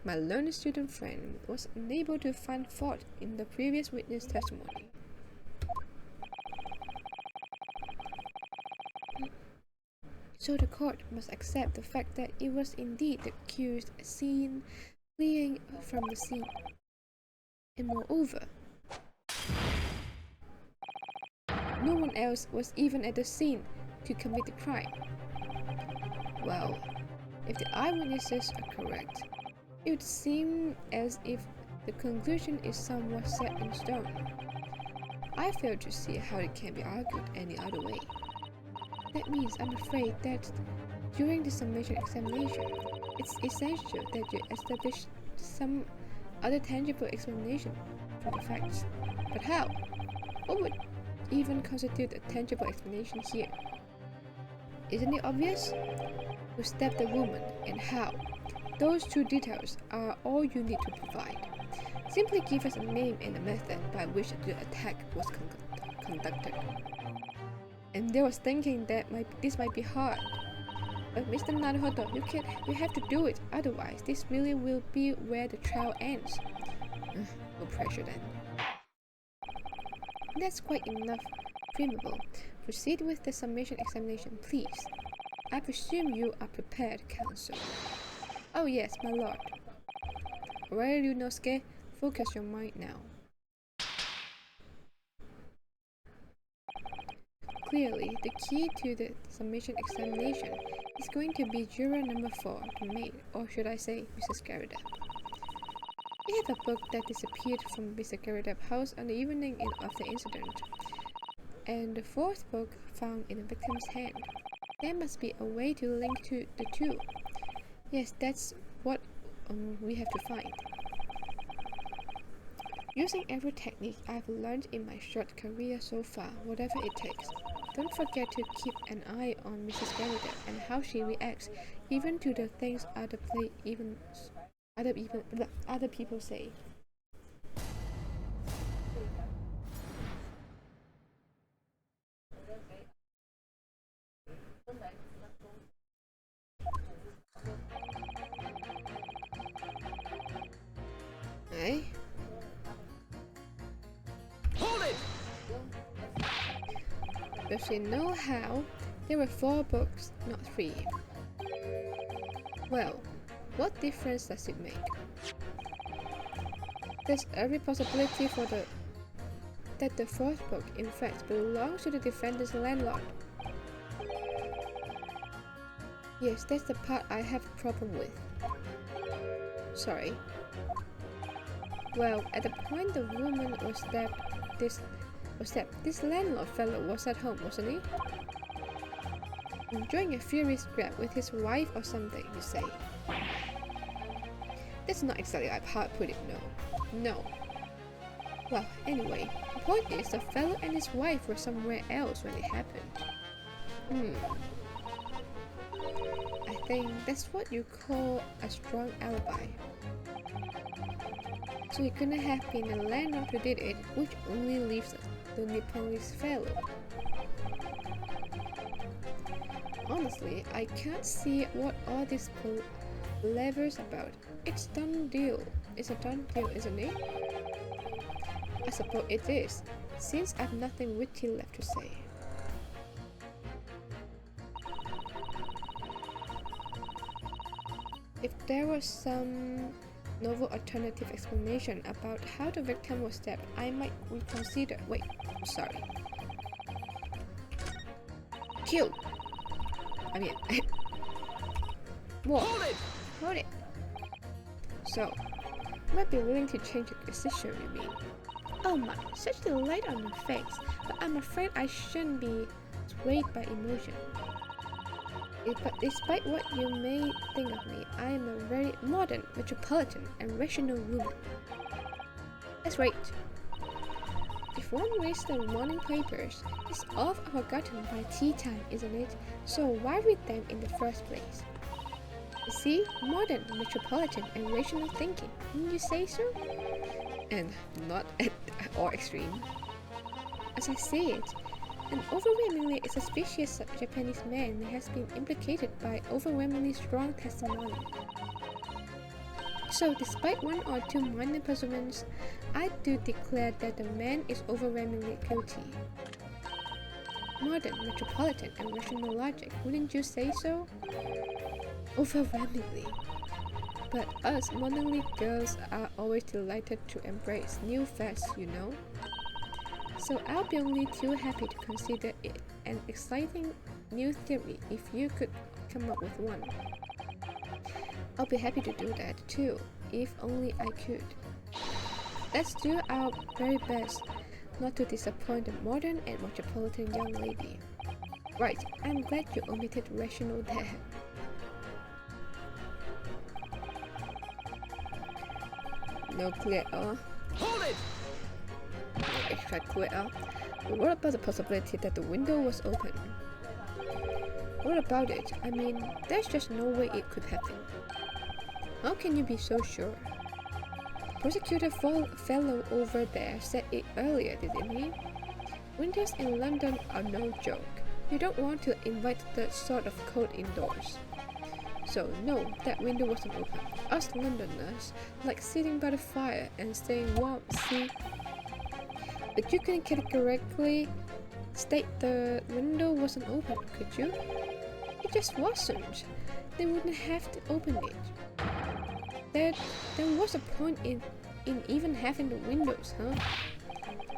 My learned student friend was unable to find fault in the previous witness testimony. So the court must accept the fact that it was indeed the accused seen fleeing from the scene. And moreover, no one else was even at the scene to commit the crime. Well, if the eyewitnesses are correct, it would seem as if the conclusion is somewhat set in stone. I fail to see how it can be argued any other way. That means I'm afraid that during the summation examination, it's essential that you establish some other tangible explanation for the facts. But how? What would even constitute a tangible explanation here? Isn't it obvious? Who stabbed the woman and how? Those 2 details are all you need to provide. Simply give us a name and a method by which the attack was conducted. And they was thinking that this might be hard. But Mr. Naruhodo, you have to do it, otherwise this really will be where the trial ends. No pressure then. That's quite enough, Primable. Proceed with the summation examination, please. I presume you are prepared, counsel. Oh yes, my lord. Alright, Ryunosuke, focus your mind now. Clearly, the key to the summation examination is going to be juror number 4, the maid, or should I say, Mrs. Garida. We have a book that disappeared from Mr. Garrett's house on the evening of the incident, and the fourth book found in the victim's hand. There must be a way to link to the two. Yes, that's what we have to find. Using every technique I've learned in my short career so far, whatever it takes. Don't forget to keep an eye on Mrs. Garrett and how she reacts, even to the things other people say. Eh? Hold it! Does she know how? There were 4 books, not 3. Well, what difference does it make? There's every possibility that the 4th book in fact belongs to the defendant's landlord. Yes, that's the part I have a problem with. Sorry. Well, at the point the woman was stabbed, this landlord fellow was at home, wasn't he? Enjoying a furious scrap with his wife or something, you say? That's not exactly how I put it, no. Well, anyway, the point is the fellow and his wife were somewhere else when it happened. I think that's what you call a strong alibi. So it couldn't have been the landlord who did it, which only leaves the Nepalese fellow. Honestly, I can't see what all this palaver's about. It's a done deal, isn't it? I suppose it is, since I've nothing witty left to say. If there was some novel alternative explanation about how the victim was stabbed, I might reconsider. Wait, sorry. Killed! I mean, what? Hold it! So, might be willing to change your decision, you mean? Oh my, such delight on your face, but I'm afraid I shouldn't be swayed by emotion. But despite what you may think of me, I am a very modern, metropolitan, and rational woman. That's right. If one reads the morning papers, it's all forgotten by tea time, isn't it? So why read them in the first place? You see, modern, metropolitan, and rational thinking, wouldn't you say so? And not at all extreme. As I say it, an overwhelmingly suspicious Japanese man has been implicated by overwhelmingly strong testimony. So, despite 1 or 2 minor pursuits, I do declare that the man is overwhelmingly guilty. Modern, metropolitan, and rational logic, wouldn't you say so? Overwhelmingly. But us modernly girls are always delighted to embrace new facts, you know? So I'll be only too happy to consider it an exciting new theory if you could come up with one. I'll be happy to do that too, if only I could. Let's do our very best not to disappoint the modern and metropolitan young lady. Right, I'm glad you omitted rational there. No clear, Hold it! extra clear. But what about the possibility that the window was open? What about it? I mean, there's just no way it could happen. How can you be so sure? Prosecutor fellow over there said it earlier, didn't he? Windows in London are no joke. You don't want to invite that sort of cold indoors. So no, that window wasn't open. Us Londoners like sitting by the fire and staying warm, see? But you couldn't categorically state the window wasn't open, could you? It just wasn't. They wouldn't have to open it. There was a point in even having the windows, huh?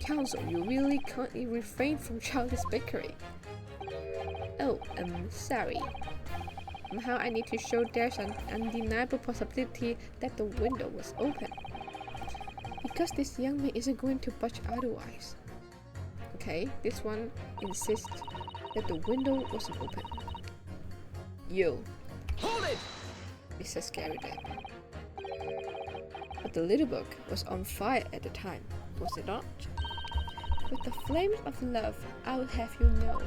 Counsel, you really can't refrain from childish bickering. Oh, sorry. Somehow I need to show there's an undeniable possibility that the window was open. because this young man isn't going to budge otherwise. Okay, this one insists that the window wasn't open. You. Hold it! Mrs. Scary Dad. But the little book was on fire at the time, was it not? With the flames of love, I will have you know.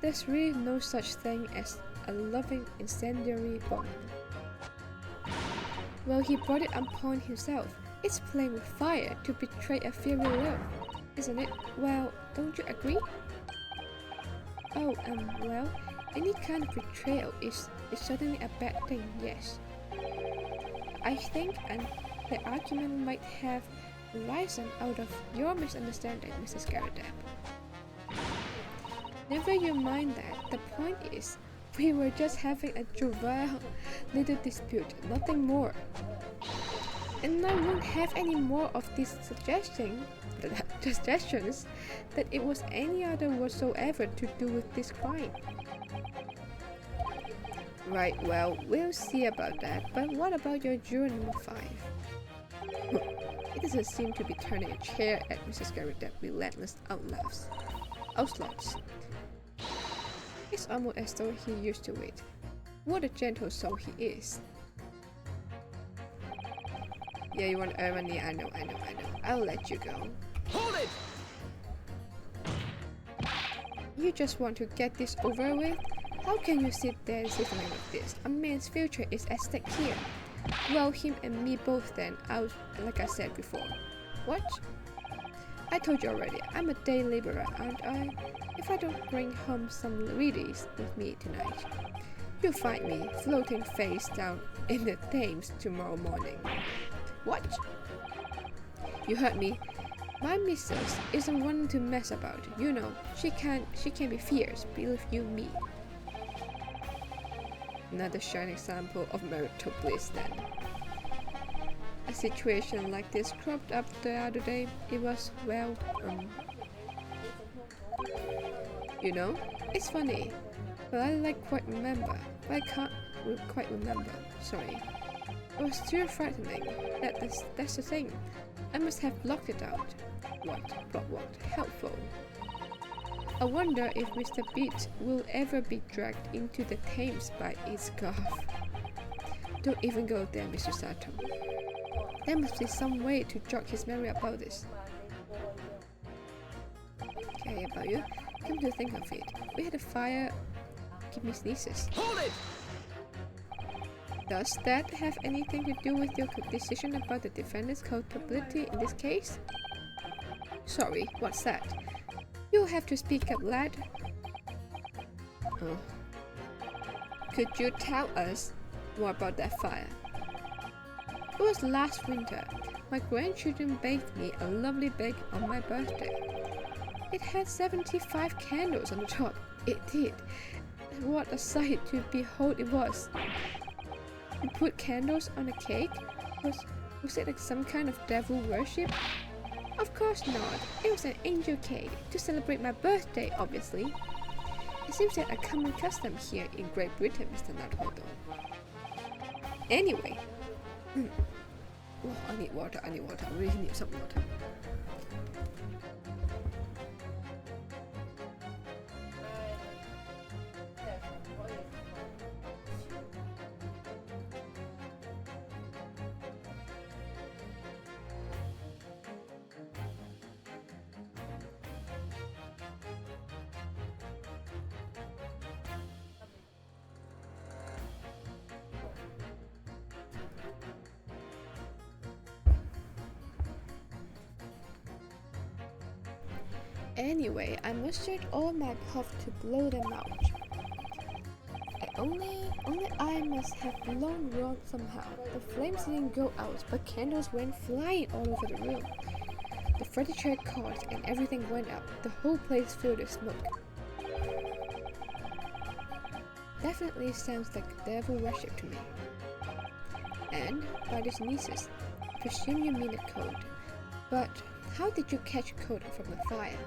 There's really no such thing as a loving incendiary bomb. Well, he brought it upon himself. It's playing with fire to betray a fiery love, isn't it? Well, don't you agree? Oh, well, any kind of betrayal is certainly a bad thing, yes. I think the argument might have arisen out of your misunderstanding, Mrs. Garrett. Never you mind that. The point is, we were just having a jovial little dispute, nothing more. And I won't have any more of these suggestions that it was any other whatsoever to do with this crime. Right, well, we'll see about that, but what about your juror number 5? It doesn't seem to be turning a chair at Mrs. Garrett that relentless outlaw's. It's almost as though he used to it. What a gentle soul he is. Yeah, you want irony? I know. I'll let you go. Hold it! You just want to get this over with? How can you sit there and say something like this? A man's future is at stake here. Well, him and me both then, like I said before. What? I told you already, I'm a day laborer, aren't I? If I don't bring home some ladies with me tonight, you'll find me floating face down in the Thames tomorrow morning. What? You heard me. My missus isn't one to mess about. You know, she can be fierce, believe you me. Another shining example of marital bliss then. A situation like this cropped up the other day. It was, well, you know, it's funny, but I can't quite remember, sorry. It was too frightening, that's the thing. I must have blocked it out. What? Helpful. I wonder if Mr. Beat will ever be dragged into the Thames by its scarf. Don't even go there, Mr. Sato. There must be some way to jog his memory about this. Okay, about you. Come to think of it, we had a fire. Give me sneezes. Hold it! Does that have anything to do with your decision about the defendant's culpability in this case? Sorry, what's that? You'll have to speak up, lad. Oh. Could you tell us more about that fire? It was last winter. My grandchildren baked me a lovely bake on my birthday. It had 75 candles on the top. It did. What a sight to behold it was. You put candles on a cake? Was it like some kind of devil worship? Of course not. It was an angel cake to celebrate my birthday, obviously. It seems that a common custom here in Great Britain, Mr. Naruhodo. Anyway. Oh, I need water. I really need some water. Anyway, I mustered all my puff to blow them out. Only I must have blown wrong somehow. The flames didn't go out, but candles went flying all over the room. The furniture caught and everything went up. The whole place filled with smoke. Definitely sounds like devil worship to me. And by the sneezes, I presume you mean a cold. But how did you catch cold from the fire?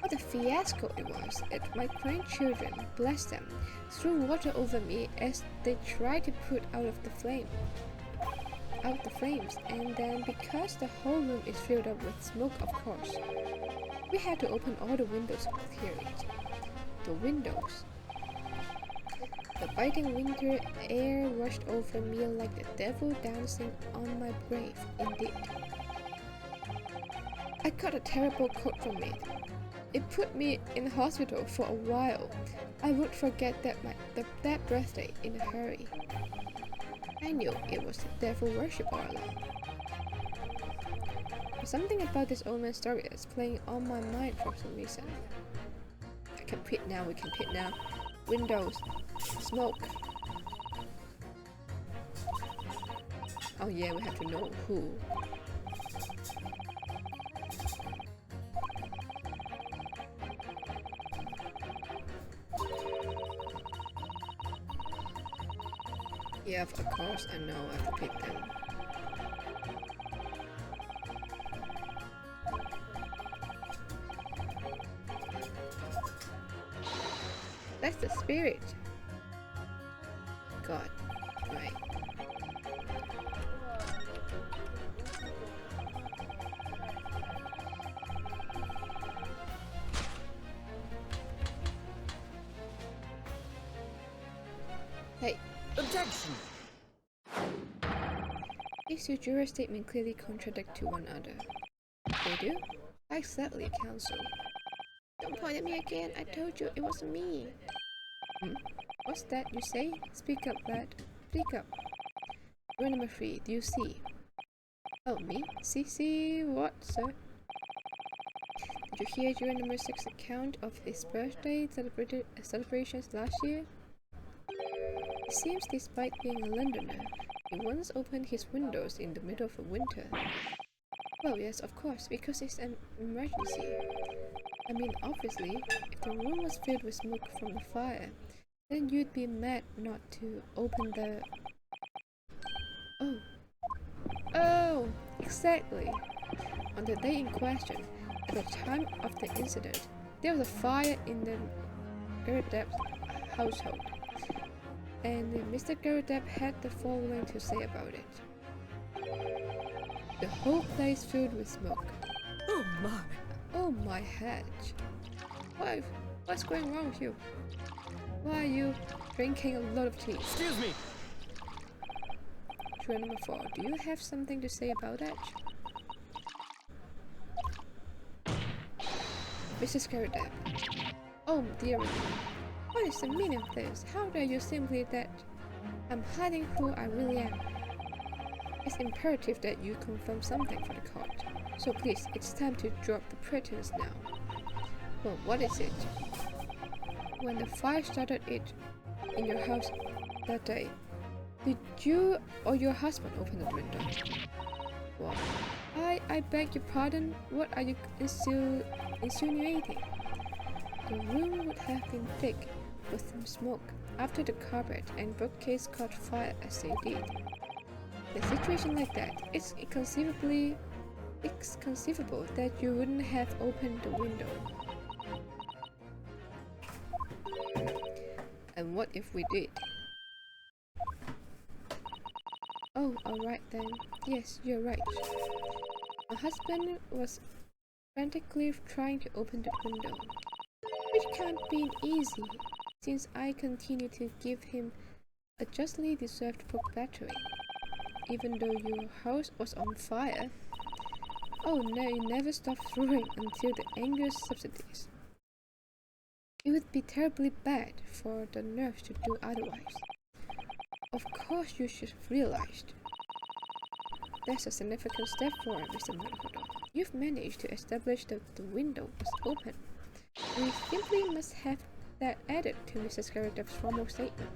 What a fiasco it was, and my grandchildren, bless them, threw water over me as they tried to put out of the flame. out the flames, and then because the whole room is filled up with smoke, of course, we had to open all the windows to clear it. The windows. The biting winter air rushed over me like the devil dancing on my grave, indeed. I got a terrible cold from it. It put me in hospital for a while. I would forget that birthday in a hurry. I knew it was the devil worship all along. But something about this old man's story is playing on my mind for some reason. I can quit now, we can quit now. Windows. Smoke. Oh yeah, we have to know who. Yeah, of course, I know I have to pick them. That's the spirit. God, right. Hey. Objection! These two juror statements clearly contradict to one another. They do? Exactly, counsel. Don't point at me again, I told you it wasn't me. What's that you say? Speak up, lad. Speak up. Rule number 3, do you see? Oh, me? See what, sir? Did you hear juror number 6 account of his birthday celebrations last year? It seems despite being a Londoner, he once opened his windows in the middle of winter. Well, yes, of course, because it's an emergency. I mean, obviously, if the room was filled with smoke from the fire, then you'd be mad not to open the... Oh, exactly. On the day in question, at the time of the incident, there was a fire in the Gerdepp household. And Mr. Gerdepp had the following to say about it. The whole place filled with smoke. Oh my! Oh my head. What's going wrong with you? Why are you drinking a lot of tea? Excuse me! Juror number 4, do you have something to say about that? Mrs. Gerdepp. Oh dear me. What is the meaning of this? How dare you simply that I'm hiding who I really am? It's imperative that you confirm something for the court. So please, it's time to drop the pretense now. Well, what is it? When the fire started in your house that day, did you or your husband open the window? What? I beg your pardon? What are you insinuating? The room would have been thick with smoke after the carpet and bookcase caught fire as they did. In a situation like that, it's conceivable that you wouldn't have opened the window. And what if we did? Oh, alright then. Yes, you're right. My husband was frantically trying to open the window, which can't be easy, since I continue to give him a justly deserved poke battering, even though your house was on fire. Oh no, you never stop throwing until the anger subsides. It would be terribly bad for the nurse to do otherwise. Of course you should have realized. That's a significant step forward, Mr. Monaco. You've managed to establish that the window was open. We simply must have that added to Mrs. Gerdepp's formal statement.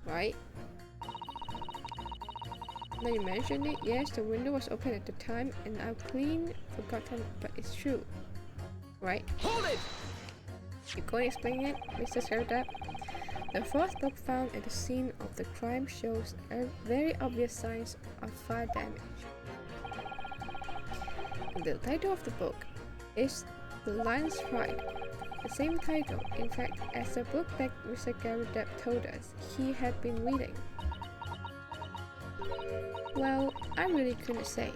Right? Now you mentioned it, yes, the window was open at the time and I've clean forgotten, but it's true. Right? Hold it! You going to explain it, Mr. Gerdepp? The fourth book found at the scene of the crime shows very obvious signs of fire damage. And the title of the book is The Lion's Pride. The same title, in fact, as the book that Mr. Gerdepp told us he had been reading. Well, I really couldn't say.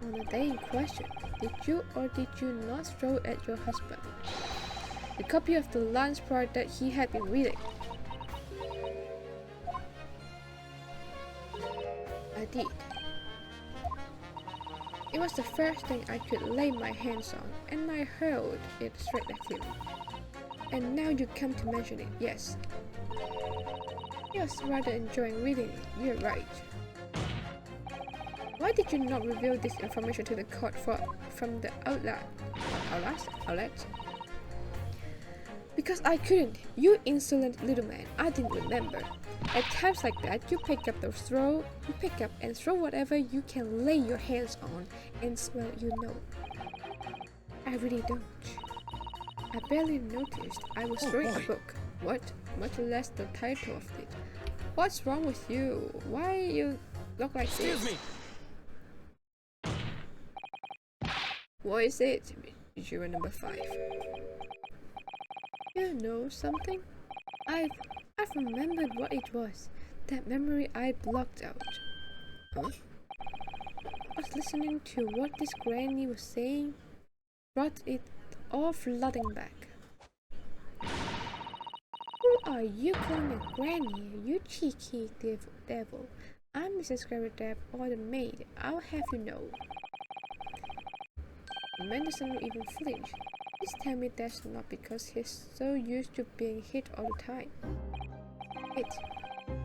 On the day in question, did you or did you not throw at your husband the copy of the lunch part that he had been reading? I did. It was the first thing I could lay my hands on, and I hurled it straight at him. And now you come to mention it, yes. He was rather enjoying reading it, you're right. Why did you not reveal this information to the court from the outlet? Because I couldn't, you insolent little man, I didn't remember. At times like that, you pick up and throw whatever you can lay your hands on, and well, you know. I really don't. I barely noticed I was throwing a book. What? Much less the title of it. What's wrong with you? Why you look like this? Excuse me. What is it? Juror number 5. You know something? I've remembered what it was. That memory I blocked out. Huh? I was listening to what this granny was saying. Brought it all flooding back. Who are you calling a granny, you cheeky devil? I'm Mrs. Garrett, or the maid. I'll have you know. The man doesn't even flinch. Please tell me that's not because he's so used to being hit all the time.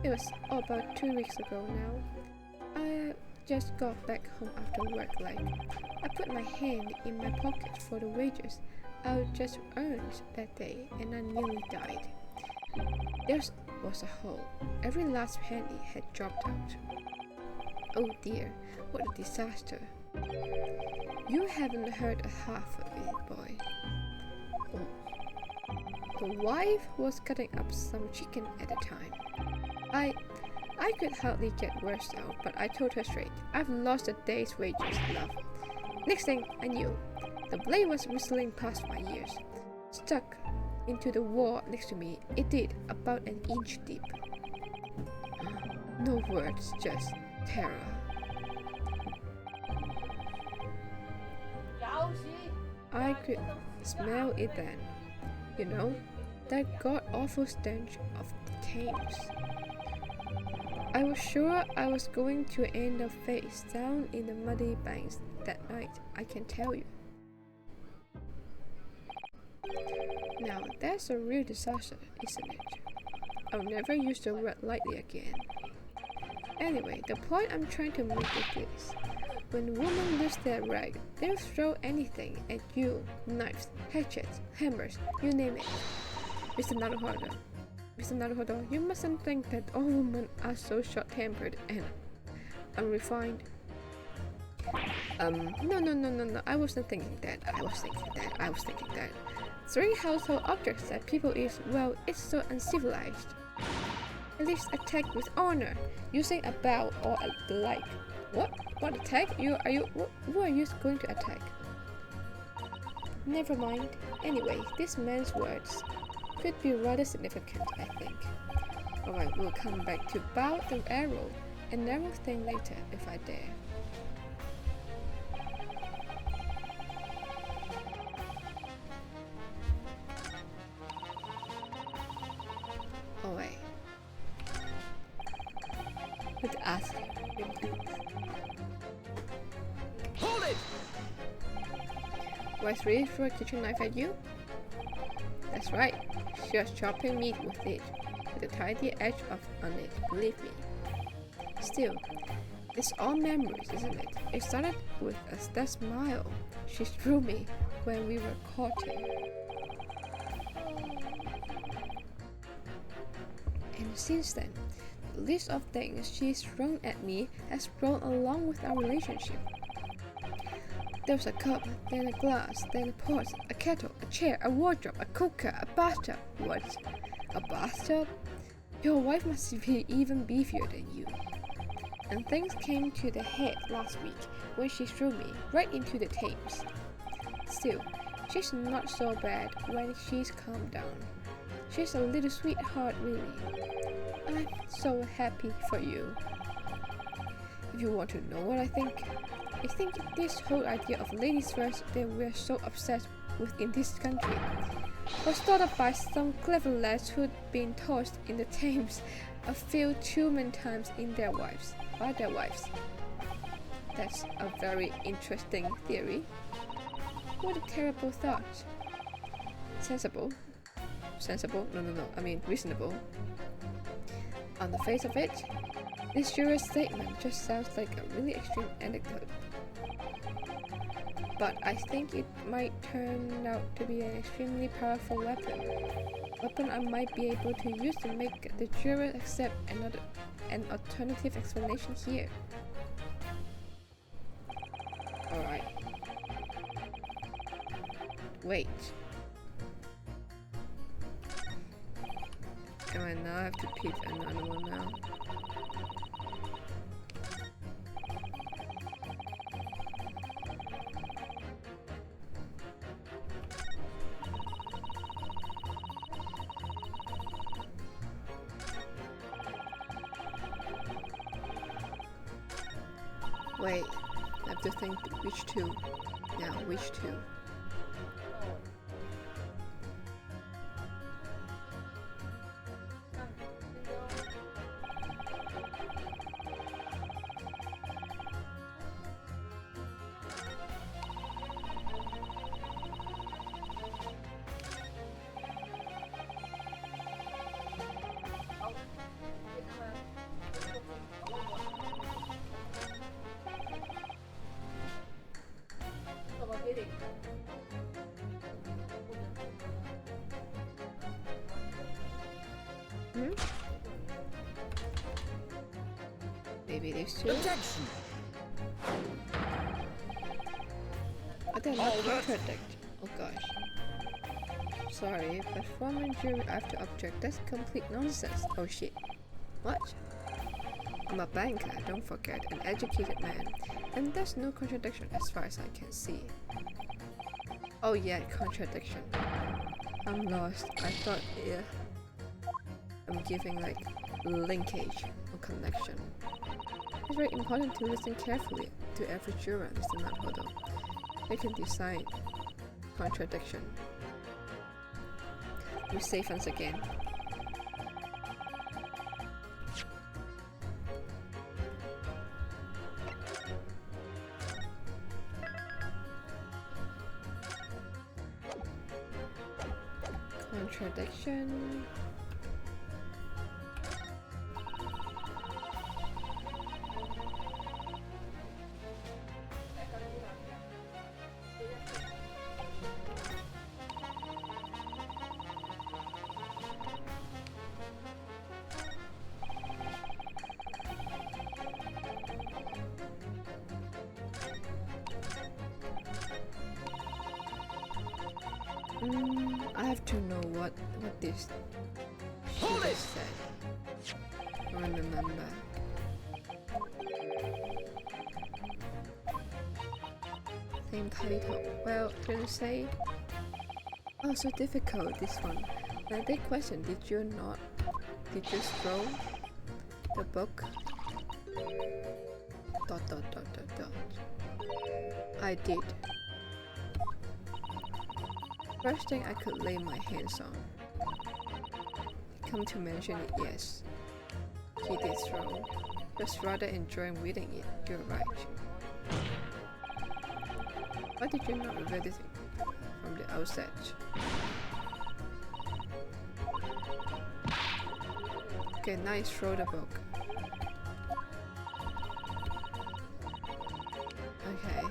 It was about 2 weeks ago now. I just got back home after work I put my hand in my pocket for the wages I just earned that day, and I nearly died. There was a hole. Every last penny had dropped out. Oh dear, what a disaster. You haven't heard half of it, boy. Oh. The wife was cutting up some chicken at the time. I could hardly get words out, but I told her straight, I've lost a day's wages, love. Next thing I knew, the blade was whistling past my ears. Stuck into the wall next to me, it did, about an inch deep. No words, just terror. I could smell it then. You know, that god-awful stench of the Thames. I was sure I was going to end up face down in the muddy banks that night, I can tell you. Now, that's a real disaster, isn't it? I'll never use the word lightly again. Anyway, the point I'm trying to make is this. When women lose their rag, they'll throw anything at you. Knives, hatchets, hammers, you name it. Mr. Naruhodo, you mustn't think that all women are so short-tempered and unrefined. No, I wasn't thinking that. I was thinking that. Throwing household objects at people is, well, it's so uncivilized. At least attack with honor, using a bow or the like. What attack? Who are you going to attack? Never mind. Anyway, this man's words could be rather significant, I think. Alright, we'll come back to bow the arrow and everything later if I dare. Alright. Let's ask him. Hold it! Was ready for a kitchen knife at you? That's right. She was chopping meat with it, with a tiny edge on it, believe me. Still, it's all memories, isn't it? It started with that smile she threw me when we were courting. And since then, the list of things she's thrown at me has grown along with our relationship. There was a cup, then a glass, then a pot, a kettle, a chair, a wardrobe, a cooker, a bathtub. What? A bathtub? Your wife must be even beefier than you. And things came to the head last week when she threw me right into the Thames. Still, she's not so bad when she's calmed down. She's a little sweetheart, really. I'm so happy for you. If you want to know what I think this whole idea of ladies first that we're so obsessed with in this country was thought up by some clever lads who'd been tossed in the Thames a few too many times by their wives. That's a very interesting theory. What a terrible thought. Sensible? No. I mean reasonable. On the face of it, this juror's statement just sounds like a really extreme anecdote. But I think it might turn out to be an extremely powerful weapon I might be able to use to make the juror accept an alternative explanation here. Alright. Wait. Am I now have to pick another one now? Wait, I have to think which two. Now, which two? Maybe these two? Objection! But they're not contradict. Oh gosh. Sorry, but former jury I have to object. That's complete nonsense. Oh shit. What? I'm a banker, don't forget, an educated man. And there's no contradiction as far as I can see. Oh yeah, contradiction. I'm lost. I thought, yeah. I'm giving like linkage or connection. It's very important to listen carefully to every juror, Mr. Naruhodo. They can decide contradiction. We save once again. Contradiction. I have to know what this Hold it! said. I remember. Same title. Well, didn't say. Oh, so difficult this one. Now they question, did you throw the book? ... I did. First thing I could lay my hands on. Come to mention it, yes. He did throw. Just rather enjoying reading it, you're right. Why did you not read it from the outset? Okay, nice, throw the book. Okay.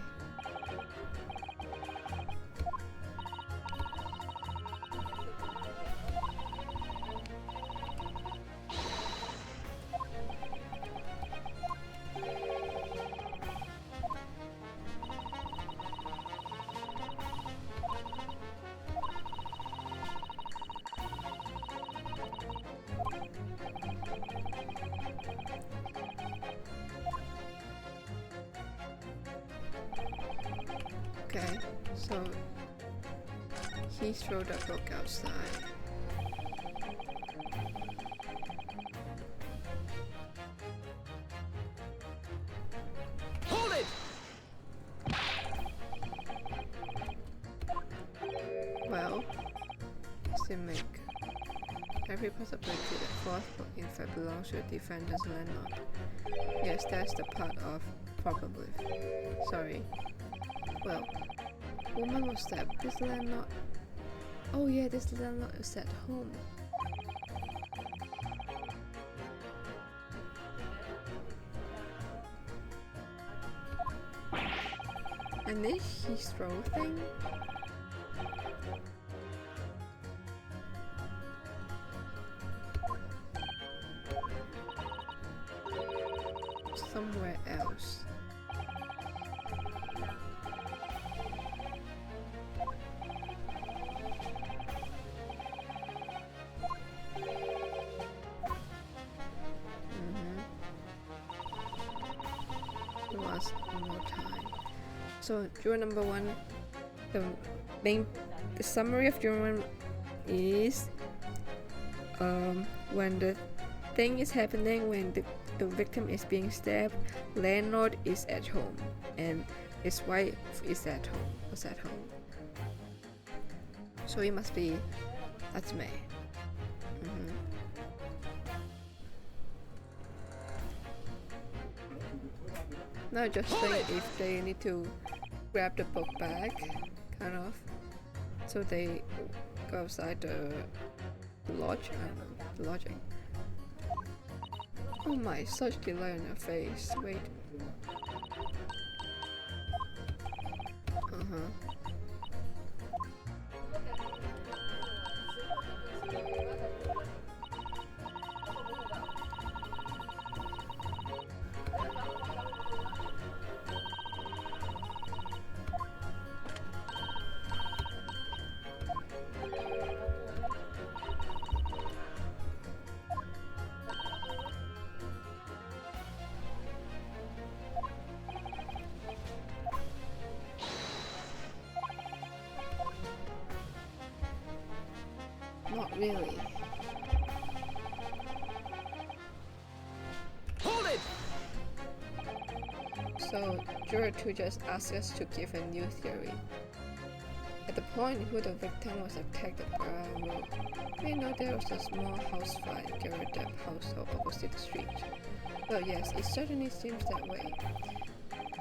Okay, so he threw the book outside. every possibility the fourth book in fact belongs to the defendant's landlord. Yes, that's the part of probably. Sorry. Well, woman was stabbed. This landlord. Oh yeah, this landlord is at home. And then he throw thing. Somewhere else. It was more time. So juror number one, the summary of juror one is when the thing is happening, when the victim is being stabbed, landlord is at home and his wife was at home. So it must be that's me. Now just think if they need to grab the book back, kind of, so they go outside the lodge. I don't know, the lodging. Oh my, such delay on your face. Wait. Not really. Hold it! So, juror 2 just asked us to give a new theory. At the point where the victim was attacked at Brown Road, we know there was a small house fire in Garrett Depp household opposite the street. Well, yes, it certainly seems that way.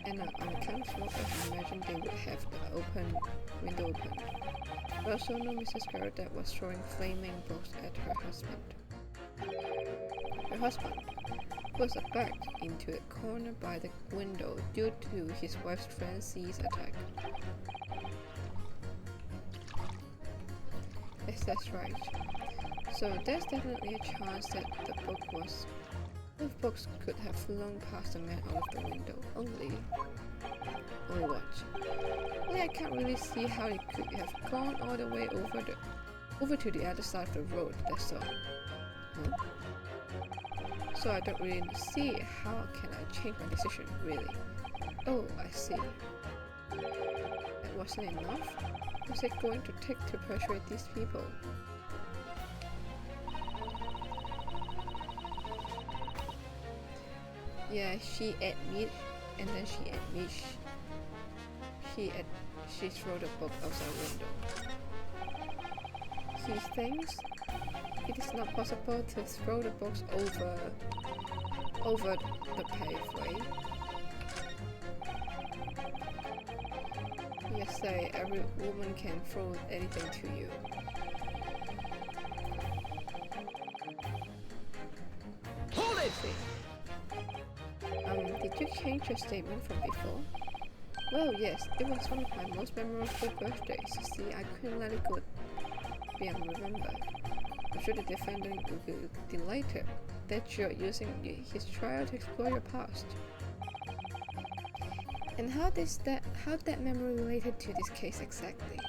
And on account of what I imagine they would have the window open. We also know Mrs. Garrett Depp was throwing flaming books at her husband. Her husband was backed into a corner by the window due to his wife's frenzied attack. Yes, that's right. So there's definitely a chance that both books could have flown past the man out of the window. Only what? Yeah, I can't really see how it could have gone all the way over to the other side of the road. That's all. Huh? So I don't really see how can I change my decision, really. Oh, I see. That wasn't enough? What's it going to take to persuade these people? Yeah, she admits, and then she admits she threw the book outside window. He thinks it is not possible to throw the books over the pathway. You say every woman can throw anything to you. Hold it! Did you change your statement from before? Well, yes, it was one of my most memorable birthdays. You see, I couldn't let it go be unremembered. I'm sure the defendant will be delighted that you're using his trial to explore your past. And how that memory related to this case exactly?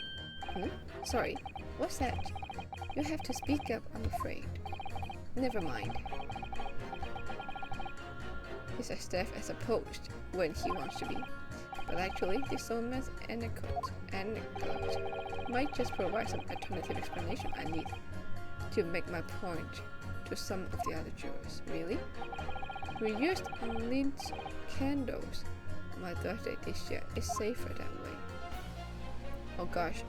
Sorry, what's that? You have to speak up, I'm afraid. Never mind. He's as deaf as a post when he wants to be. But actually, this Solomon's anecdote might just provide some alternative explanation I need to make my point to some of the other jurors. Really? We used unlit candles on my birthday this year. It's safer that way. Oh gosh.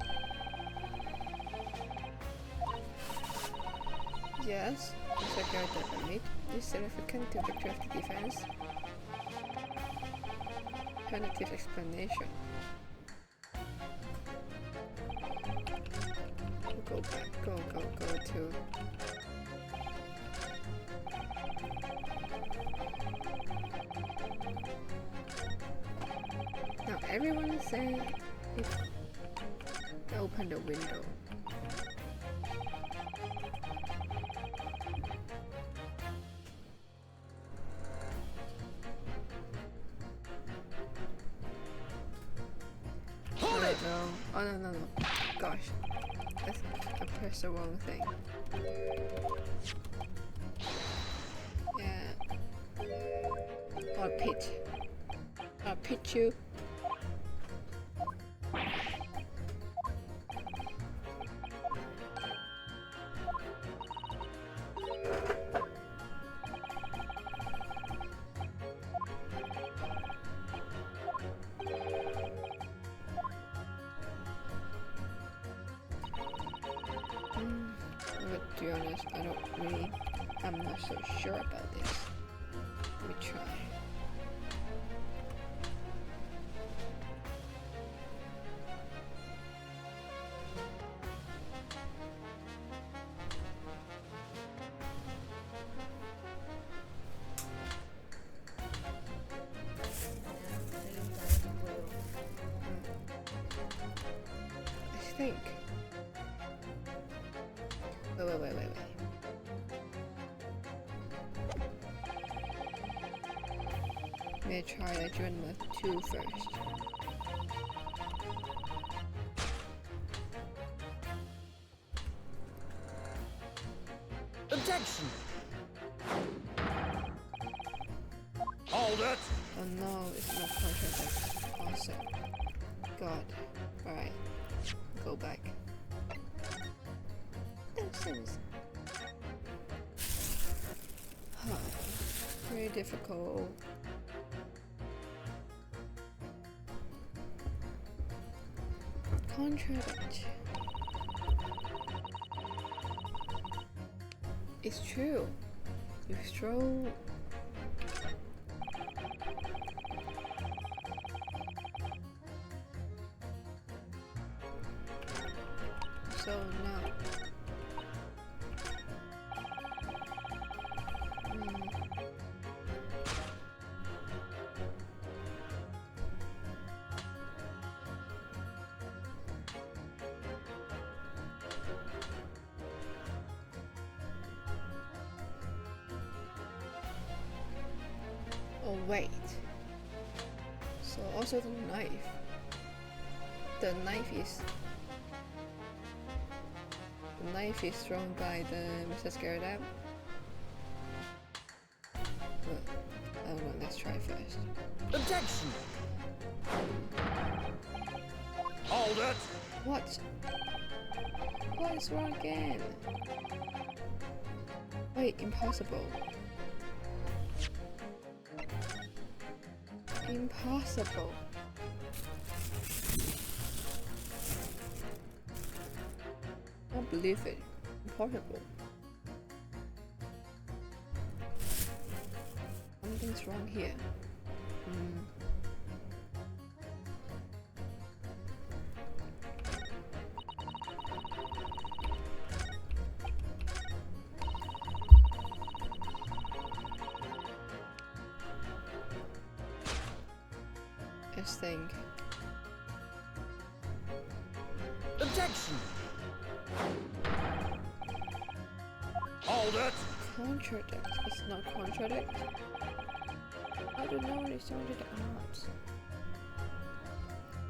Yes, the guard that made is significant to the craft defense. Alternative explanation. Go back, go to. Now everyone is saying open the window. Hold it! No. Oh no. Gosh. I pressed the wrong thing. Yeah. I'll pitch you. But to be honest, I'm not so sure about this. Let me try. I think. Wait. May I try that join with 2 first. Objection! Hold it! Oh no, it's not contract. Awesome. God. Alright. Go back. Nonsense. Very difficult. Contract. It's true. You throw. So now. Oh wait. So also the knife. The knife is thrown by the Mr. Scaredab. I don't know, let's try first. Objection! Hold it! What? What is wrong again? Wait, impossible. Impossible. I don't believe it. Impossible. Something's wrong here. Let's think. Objection! Hold it! Contradict. It's not contradict. I don't know. They sounded out.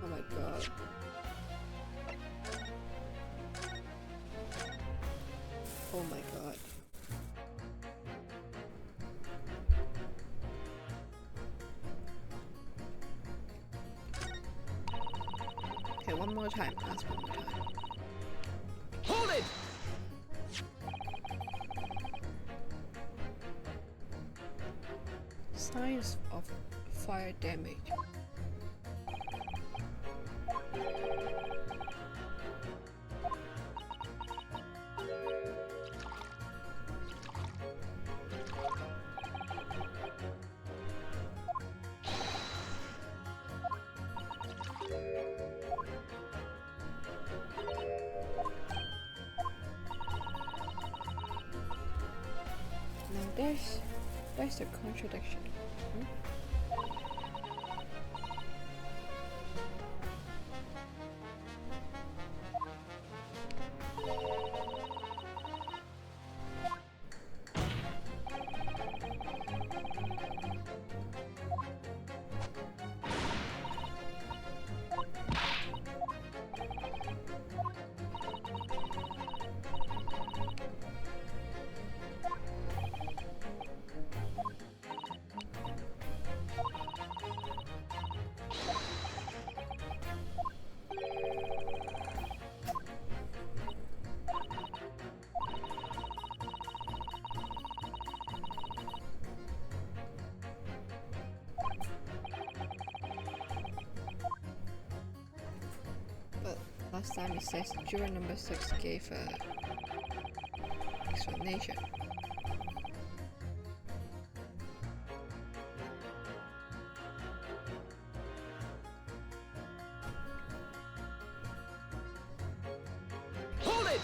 Oh my god. Oh my god. Okay, one more time. Ask one more time. Hold it! Signs of fire damage. Where's the contradiction? Hmm? But last time it says juror number 6 gave a explanation. Hold it!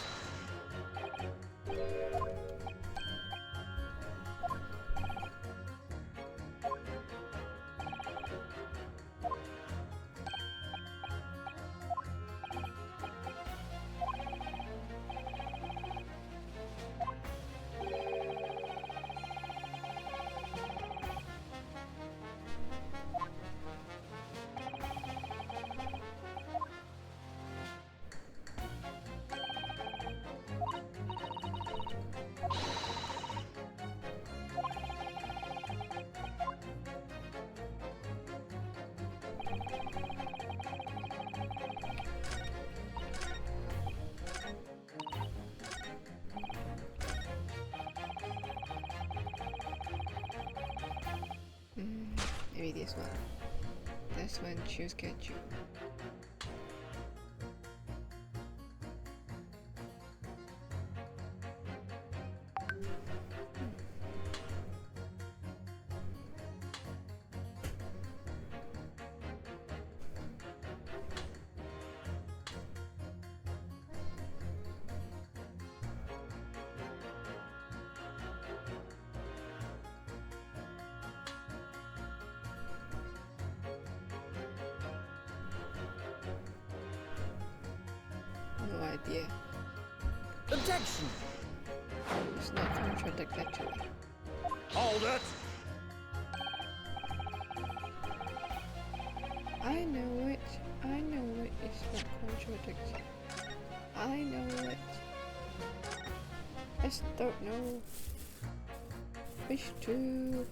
Maybe this one. This one choose get you. No idea. Objection! It's not contradictory. Hold it! I know it. I know it. It's not contradictory. I know it. I just don't know which to.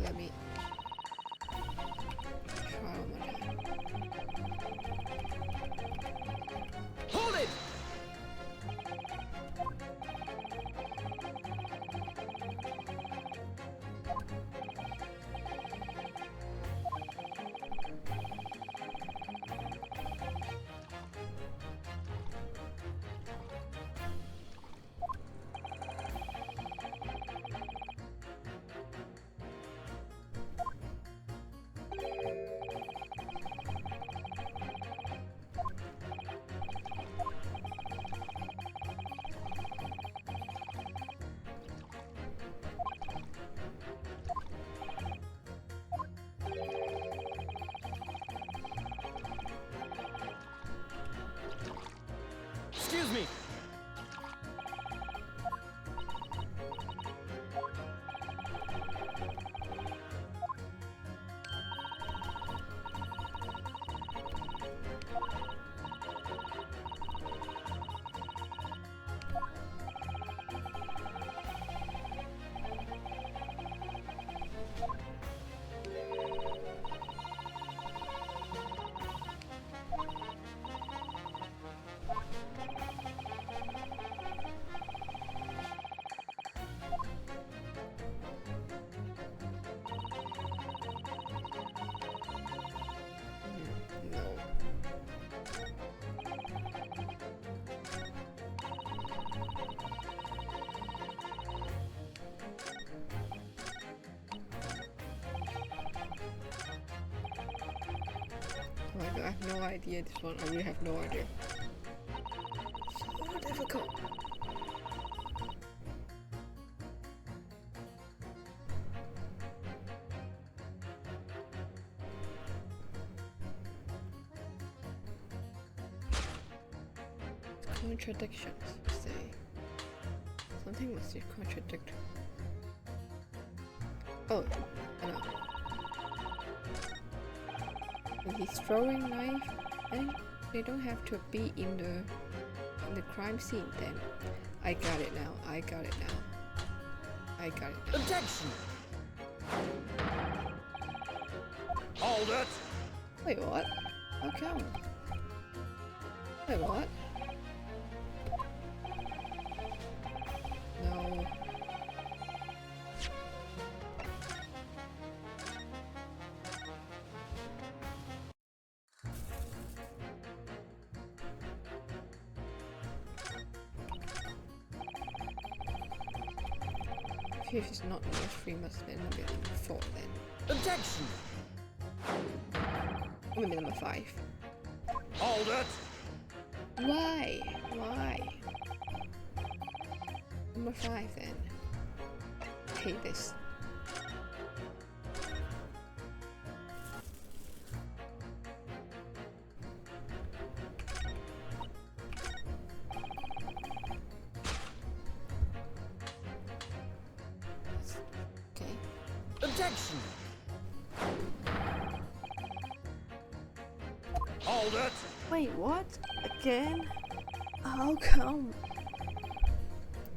Let me try one more time. Hold it! Excuse me! no idea this one. I really have no idea. So difficult. Contradictions, say. Something must be contradict. Oh, I know. When he's throwing knife, and they don't have to be in the crime scene then. I got it now. I got it now. I got it now. Objection! Hold it! Wait, what? How come? Wait, what? No. If it's not number 3, must be number 4 then. Objection! Or maybe number 5. Hold it! Why? Why? Number 5 then. I hate this. Okay. Objection! Hold it! Wait, what? Again? How come?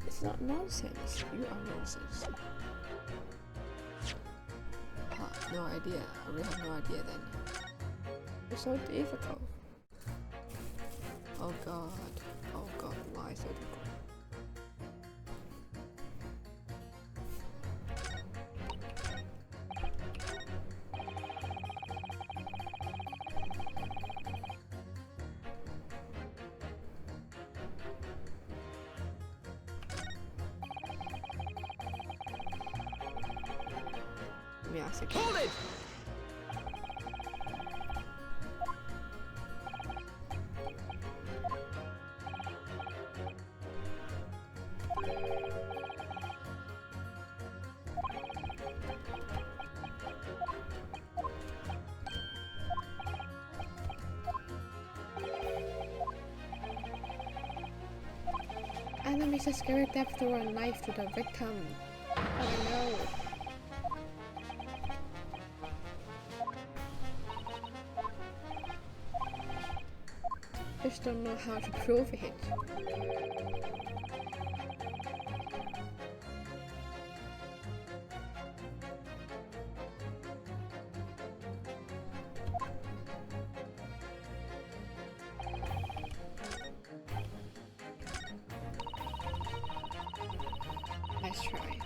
It's not nonsense. You are nonsense. No idea. I really have no idea then. It's so difficult. Oh god. Oh god, why so difficult? Let me ask again. Hold it! Enemies are scary depth throw a knife to the victim. Oh no. Just don't know how to prove it. Let's try.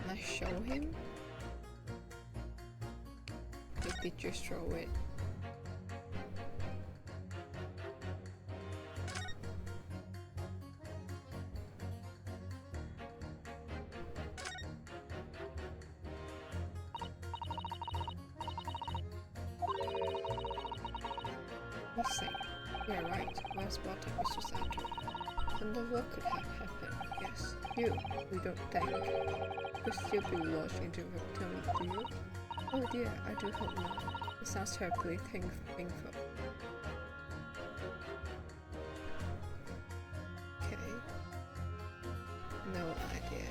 Let's show him. Did just throw it. Missing. You're right. Well spotted, Mr. Santo. Wonder what could have happened. Yes, you. We don't think. Could still be lodged into victim, do you? Oh dear, I do hope not. It sounds terribly painful. Okay. No idea.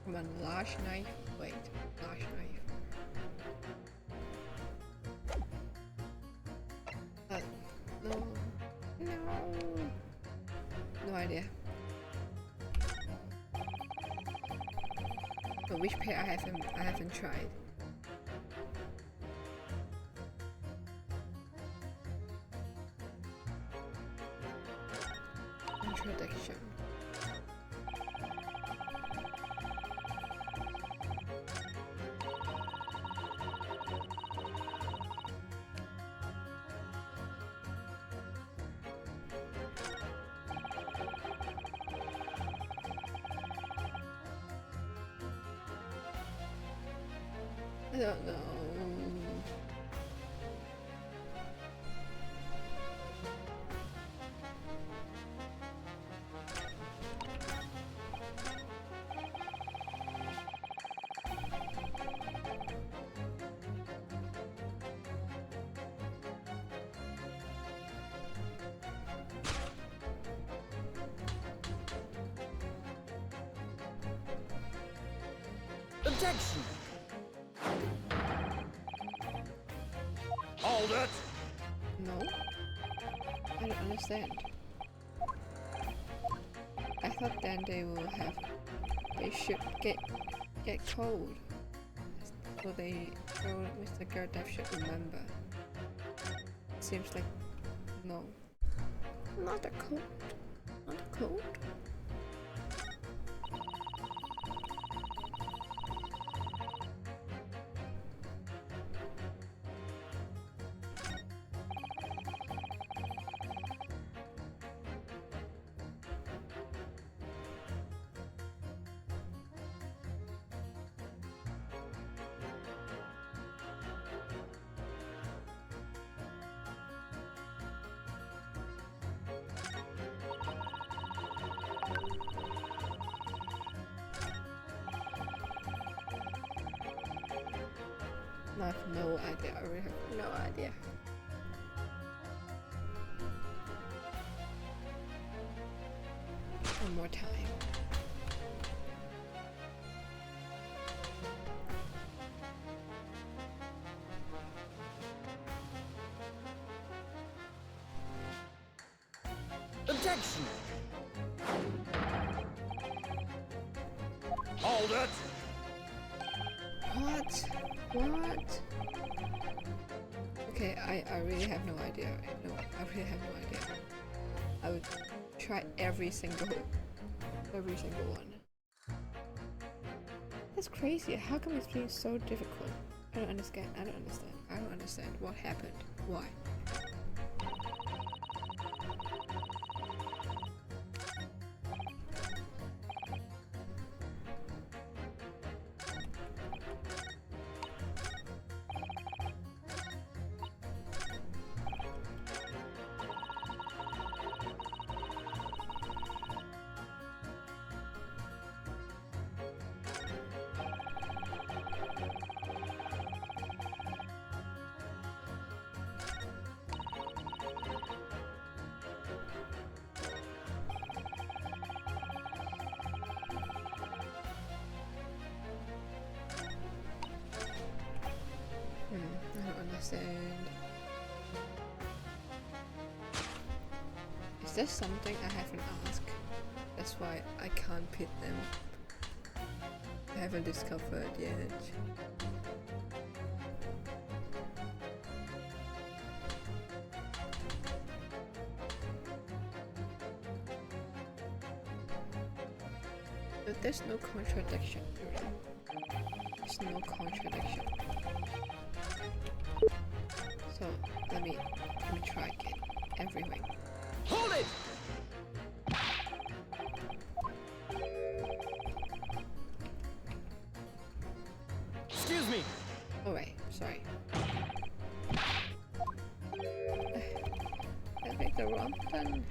One large knife. Wait, large knife. No. No. No idea. But which pair I haven't tried. Introduction. I don't know. Objection! Hold it! No? I don't understand. I thought then they should get cold. So Mr. Gerdev should remember. Seems like no. Not a cold. Not a cold. I have no idea. I really have no idea. One more time. Objection! Hold it! What? What? Okay, I really have no idea. No, I really have no idea. I would try every single one. That's crazy. How come it's being so difficult? I don't understand. I don't understand. I don't understand. What happened? Why? I don't understand. Is there something I haven't asked? That's why I can't pit them. I haven't discovered yet. But there's no contradiction. There's no contradiction. So let me try again. Everything. Hold it! Excuse me! Oh wait, sorry. I picked the wrong button.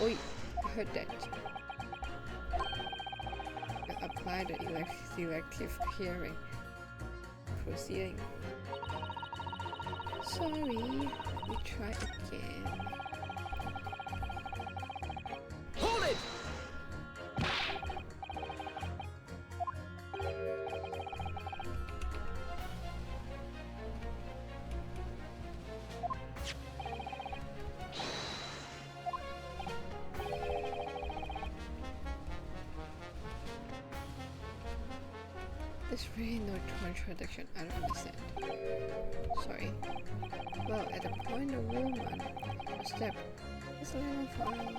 Oi, I heard that. Apply the selective hearing proceeding. Sorry, let me try again. Hold it! There's really no contradiction. I don't understand. Sorry. Well, at the point a woman a step is laying on fire.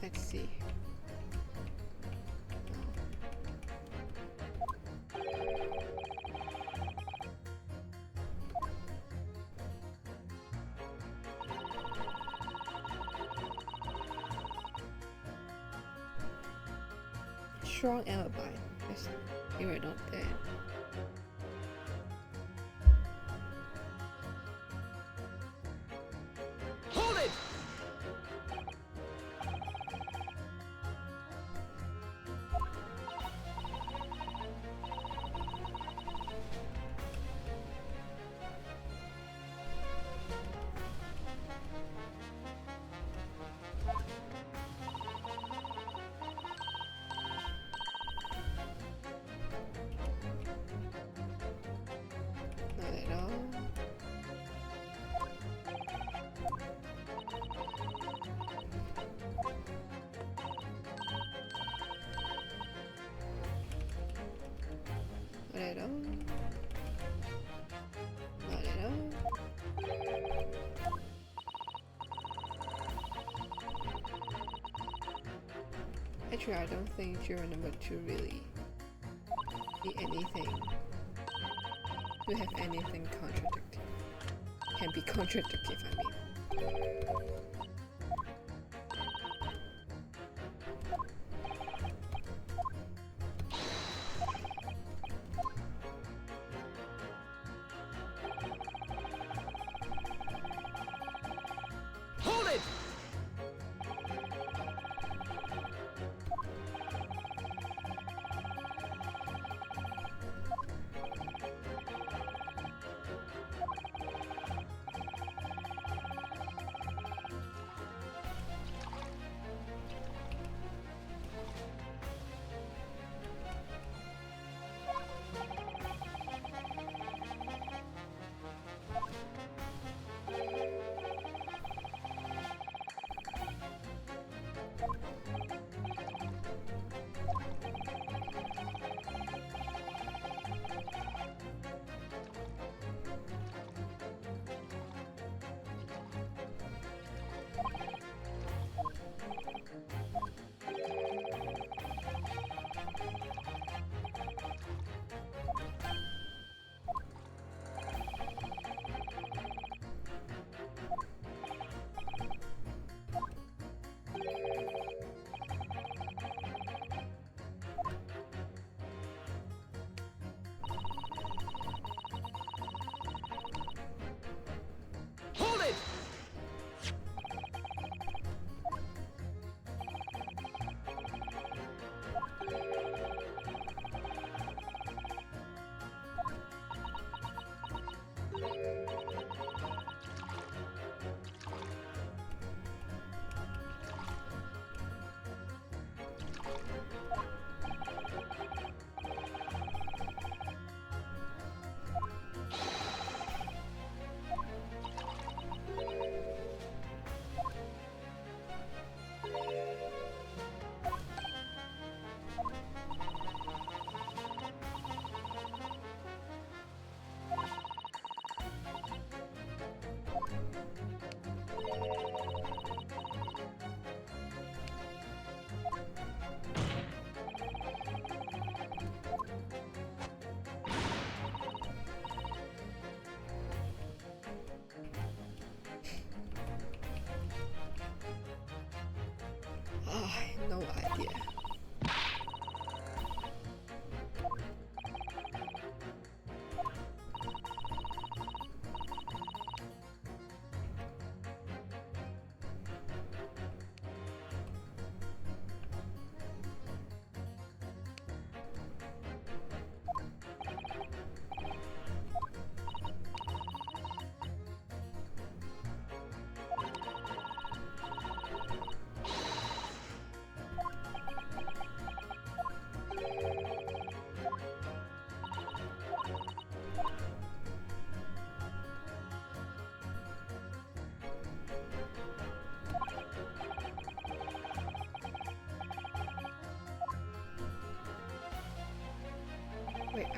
Let's see. Strong alibi. Yes, you are not dead. Hold it! Not at all. Not at all. Not at all. Actually, I don't think juror number 2 really see anything. To have anything contradicting. Can be contradictive, I mean. Hold it!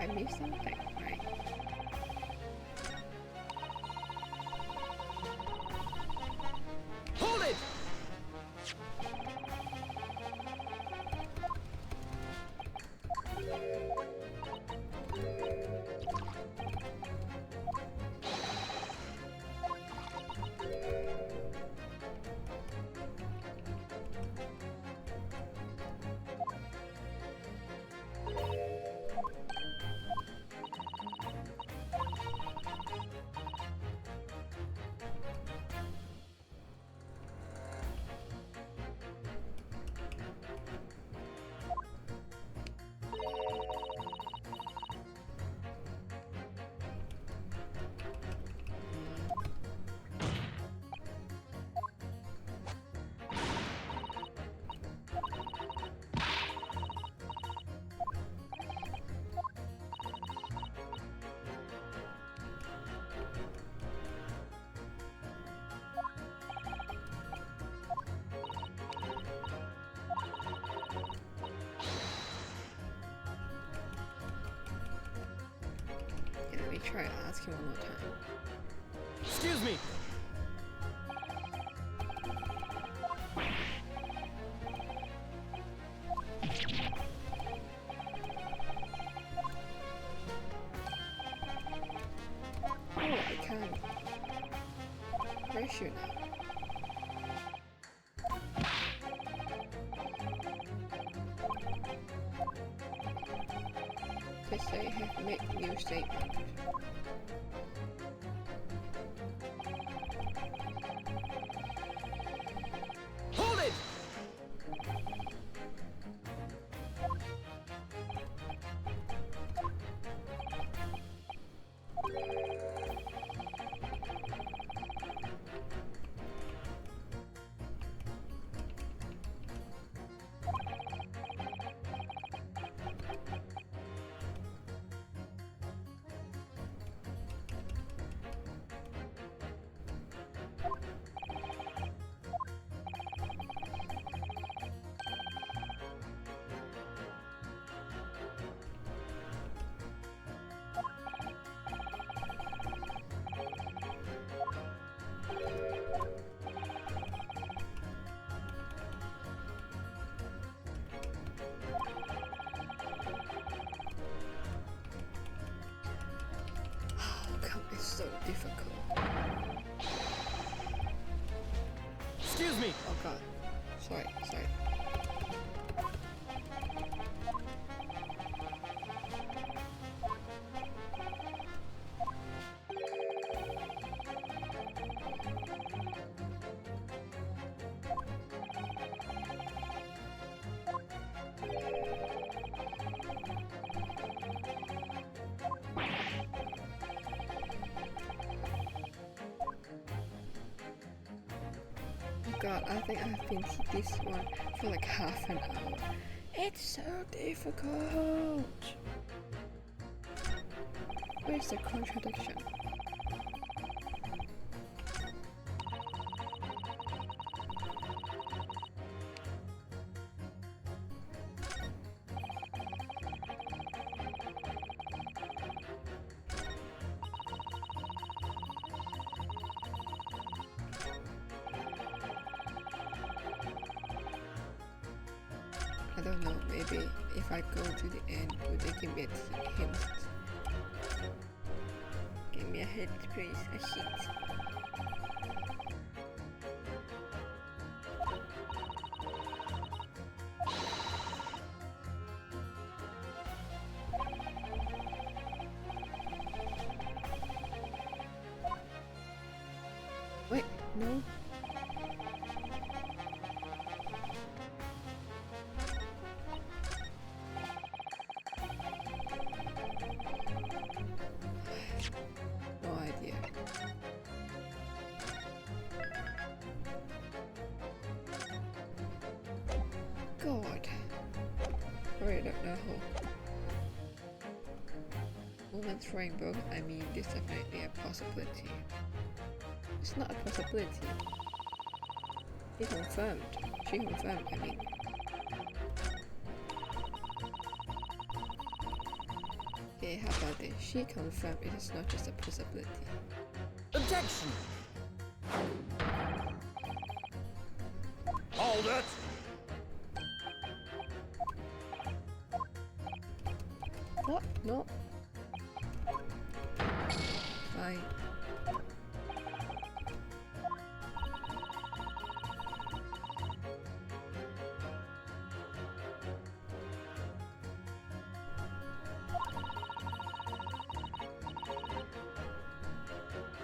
I missed something, right? Hold it! Yeah, let me try asking one more time. Excuse me! Oh, I can. Where's you now? They say have made new statement. Hold it! Oh, come, it's so difficult. Excuse me! Oh god. Sorry. God, I think I've been hit this one for like half an hour. It's so difficult. Where's the contradiction? I don't know, maybe if I go to the end, would they give me a hint? Give me a hint, please, a hint. Wait, no? No idea. God. I really don't know. Woman throwing book, I mean, there's definitely a possibility. It's not a possibility. He confirmed. She confirmed, I mean. Okay, how about this? She confirmed it is not just a possibility. Objection! Hold it! What? No. Fine.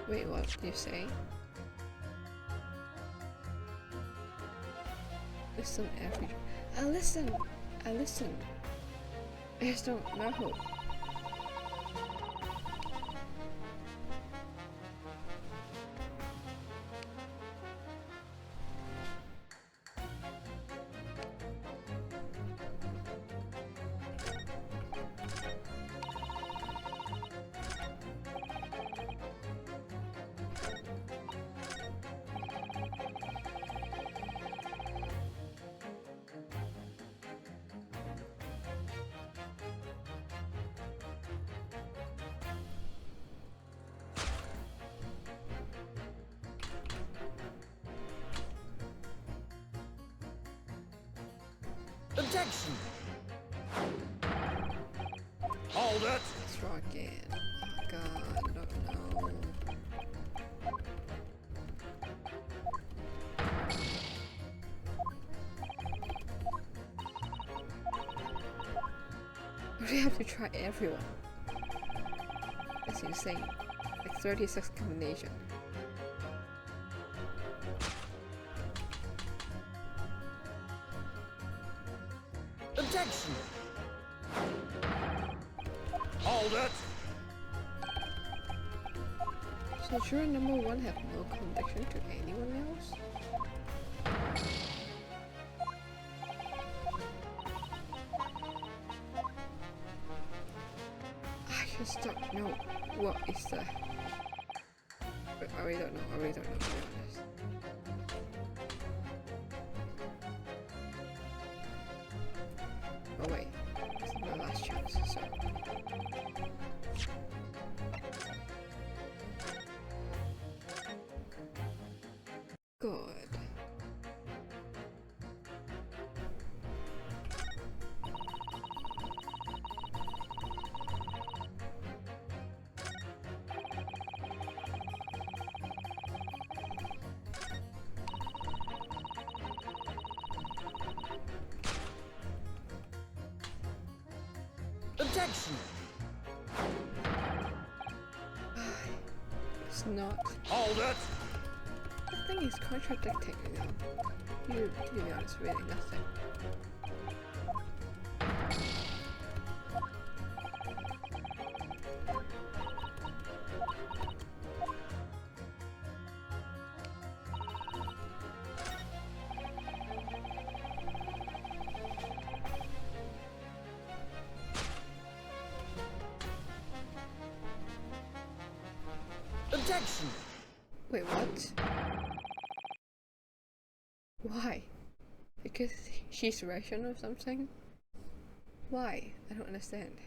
Wait, what did you say? Listen, I listen. I listen. I just don't know. Objection! Hold it! Let's try again. Oh god, no. We have to try everyone. That's insane. Like 36 combination. Objection! Hold it! So juror number 1 have no connection to anyone else? I just don't know what is the... I really don't know, to be honest. Oh wait, this is my last chance, so... Good. Objection! It's not. Hold it! The thing is contradicting, you know. You, to be honest, really nothing. Objection! Wait, what? Why? Because she's Russian or something? Why? I don't understand.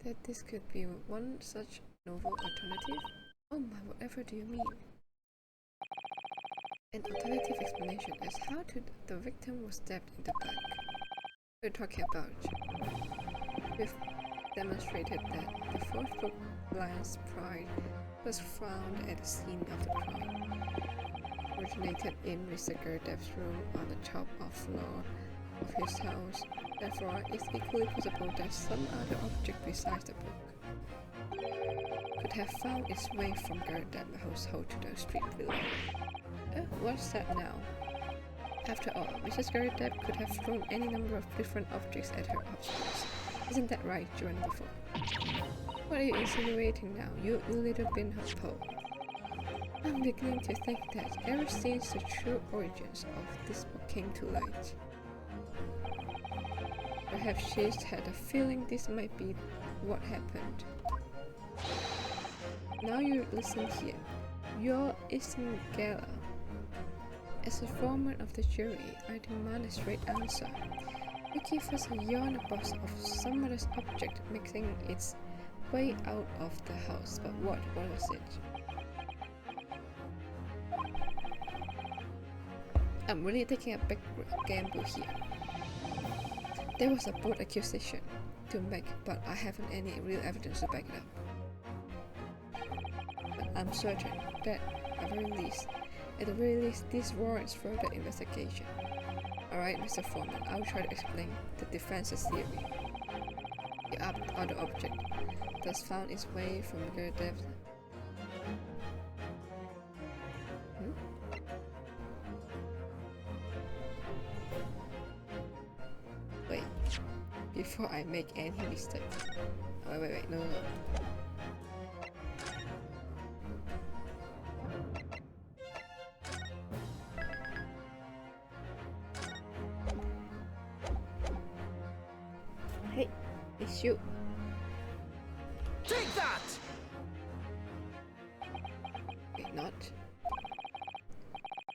That this could be one such novel alternative? Oh my, whatever do you mean? An alternative explanation is how the victim was stabbed in the back. We're talking about. We've demonstrated that the forceful glance pride was found at the scene of the crime. Originated in Mr. Gerdev's room on the top of floor of his house. Therefore, it's equally possible that some other object besides the book could have found its way from Gerdev's household to the street below. What's that now? After all, Mrs. Gerdev could have thrown any number of different objects at her upstairs. Isn't that right, Joan before? What are you insinuating now, you little bin of Poe? I'm beginning to think that ever since the true origins of this book came to light, perhaps she's had a feeling this might be what happened. Now you listen here. Your Istingala. As a foreman of the jury, I demand a straight answer. Vicky first yawned a box of some other object making its way out of the house, but what was it? I'm really taking a big gamble here. There was a bold accusation to make, but I haven't any real evidence to back it up. But I'm certain that, at the very least, this warrants further investigation. Alright, Mr. Foreman, I'll try to explain the defense's theory. The other object thus found its way from the depth. Wait, before I make any mistake. Wait, no. Hey, it's you. Take that! Wait, not.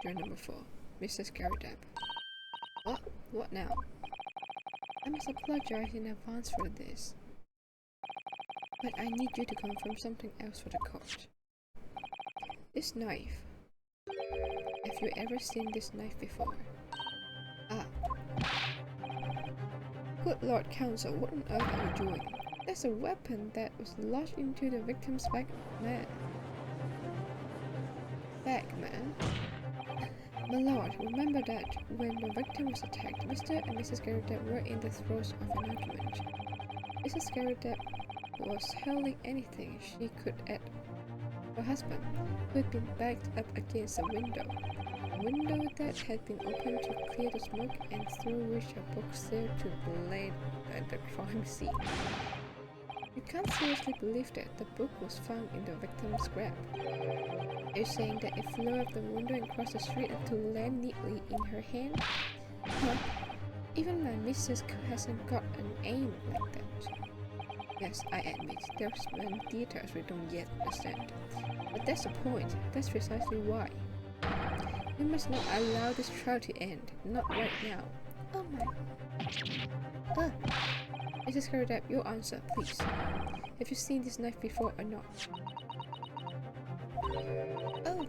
Juror number 4, Mr. Scaradab. What? What now? I must apologize in advance for this. But I need you to confirm something else for the court. This knife. Have you ever seen this knife before? Ah. Good Lord Counsel, what on earth are you doing? There's a weapon that was lodged into the victim's back, man. My lord, remember that when the victim was attacked, Mr. and Mrs. Scaradab were in the throes of an argument. Mrs. Scaradab was hurling anything she could at her husband, who had been backed up against a window that had been opened to clear the smoke and through which a book sailed to the lane at the crime scene. You can't seriously believe that the book was found in the victim's grab. You're saying that it flew out the window and crossed the street to land neatly in her hand? Huh? Even my missus hasn't got an aim like that. Yes, I admit, there's many details we don't yet understand. But that's the point. That's precisely why. We must not allow this trial to end. Not right now. Oh my... Mrs. Scaradab, your answer, please. Have you seen this knife before or not? Oh,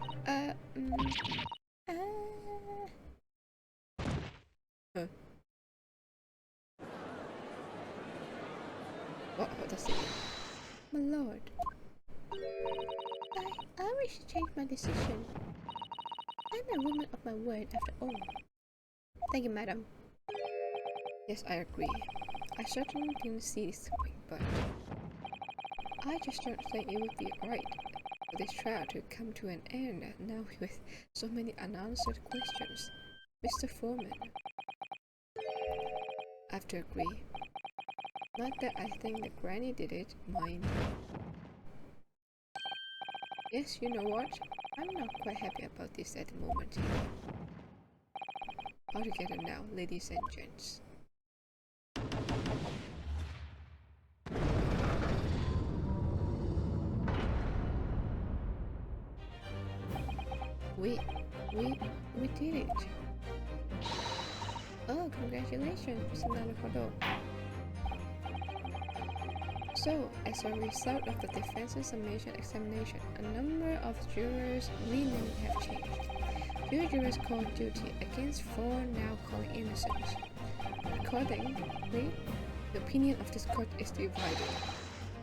What does it mean? My lord. I wish to change my decision. I'm a woman of my word after all. Thank you, madam. Yes, I agree. I certainly didn't see this coming, but I just don't think it would be right for this trial to come to an end now with so many unanswered questions. Mr. Foreman. I have to agree. Not that I think the granny did it, mind. Yes, you know what? I'm not quite happy about this at the moment either. All together now, ladies and gents. We did it. Oh, congratulations, Mr. Nanakodo. So, as a result of the defense's summation examination, a number of jurors' opinions have changed. 2 jurors called guilty against 4 now calling innocent. Accordingly, the opinion of this court is divided,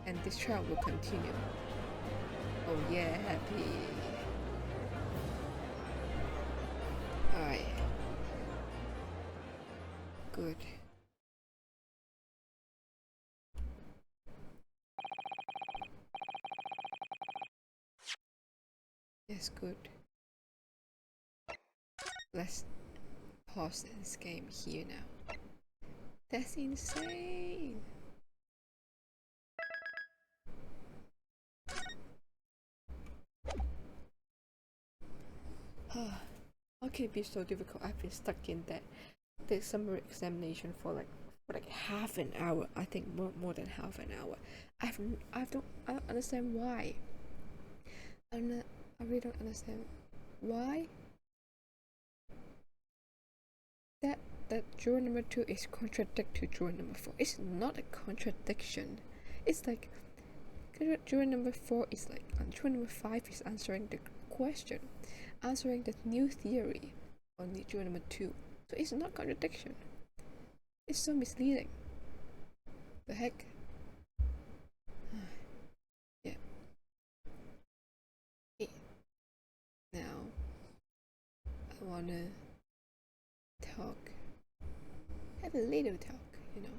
and this trial will continue. Oh yeah, happy. Alright. Good. Yes, good. Let's pause this game here now. That's insane! How can it be so difficult? I've been stuck in the summary examination for like half an hour. I think more than half an hour. I don't understand why. I really don't understand why that drawer number 2 is contradict to drawer number 4. It's not a contradiction. It's like drawer number 4 is like drawer number 5 is answering the question, answering the new theory on the drawer number 2. So it's not contradiction. It's so misleading. The heck? Yeah. Now I wanna talk. Have a little talk, you know.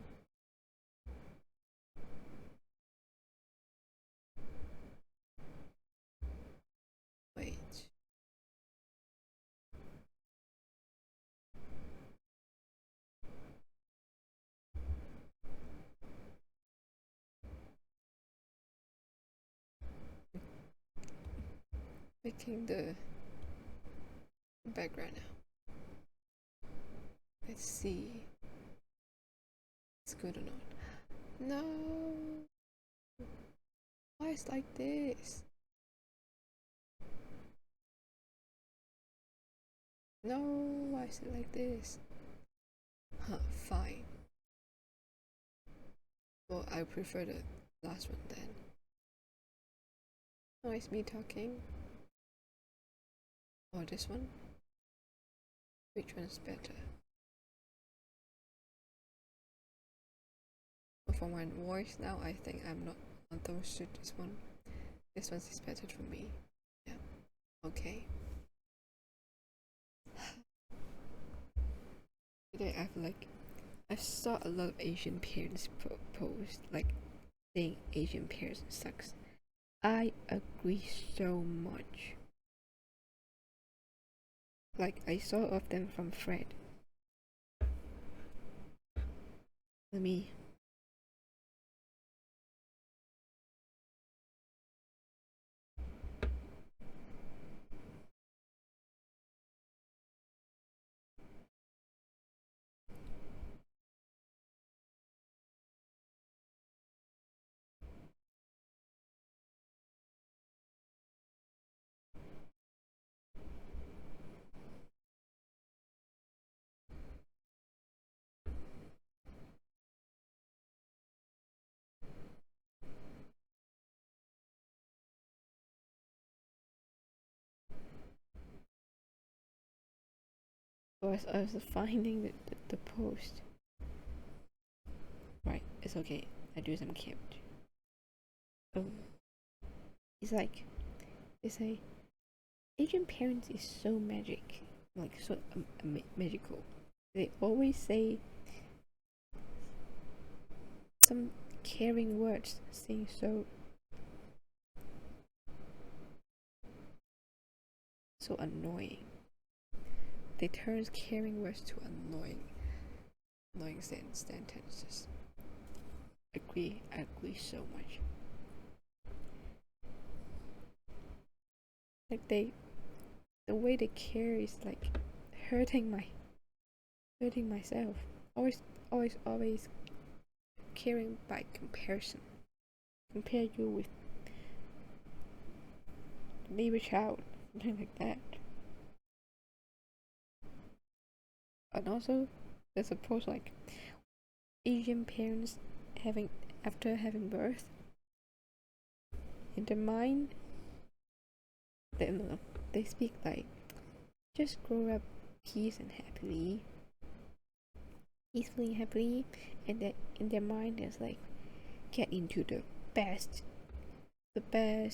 Wait. Making the background now. Let's see. It's good or not. No. Why is it like this? No, why is it like this? Huh, fine. Well, I prefer the last one then. Oh, it's me talking. Or this one? Which one's better? But for my voice now, I think I'm not on those to this one. This one is better for me. Yeah. Okay. Today I saw a lot of Asian parents post like saying Asian parents sucks. I agree so much. Like I saw of them from Fred. Let me I was finding the post. Right, it's okay. I do some count. Oh, it's like they say Asian parents is so magic, like so magical. They always say some caring words, saying so annoying. They turn caring words to annoying sentences. I agree so much. Like the way they care is like hurting myself. Always caring by comparison. Compare you with neighbor child, something like that. And also, there's a post like Asian parents after having birth, in their mind, they speak like just grow up peacefully and happily, and that in their mind is like get into the best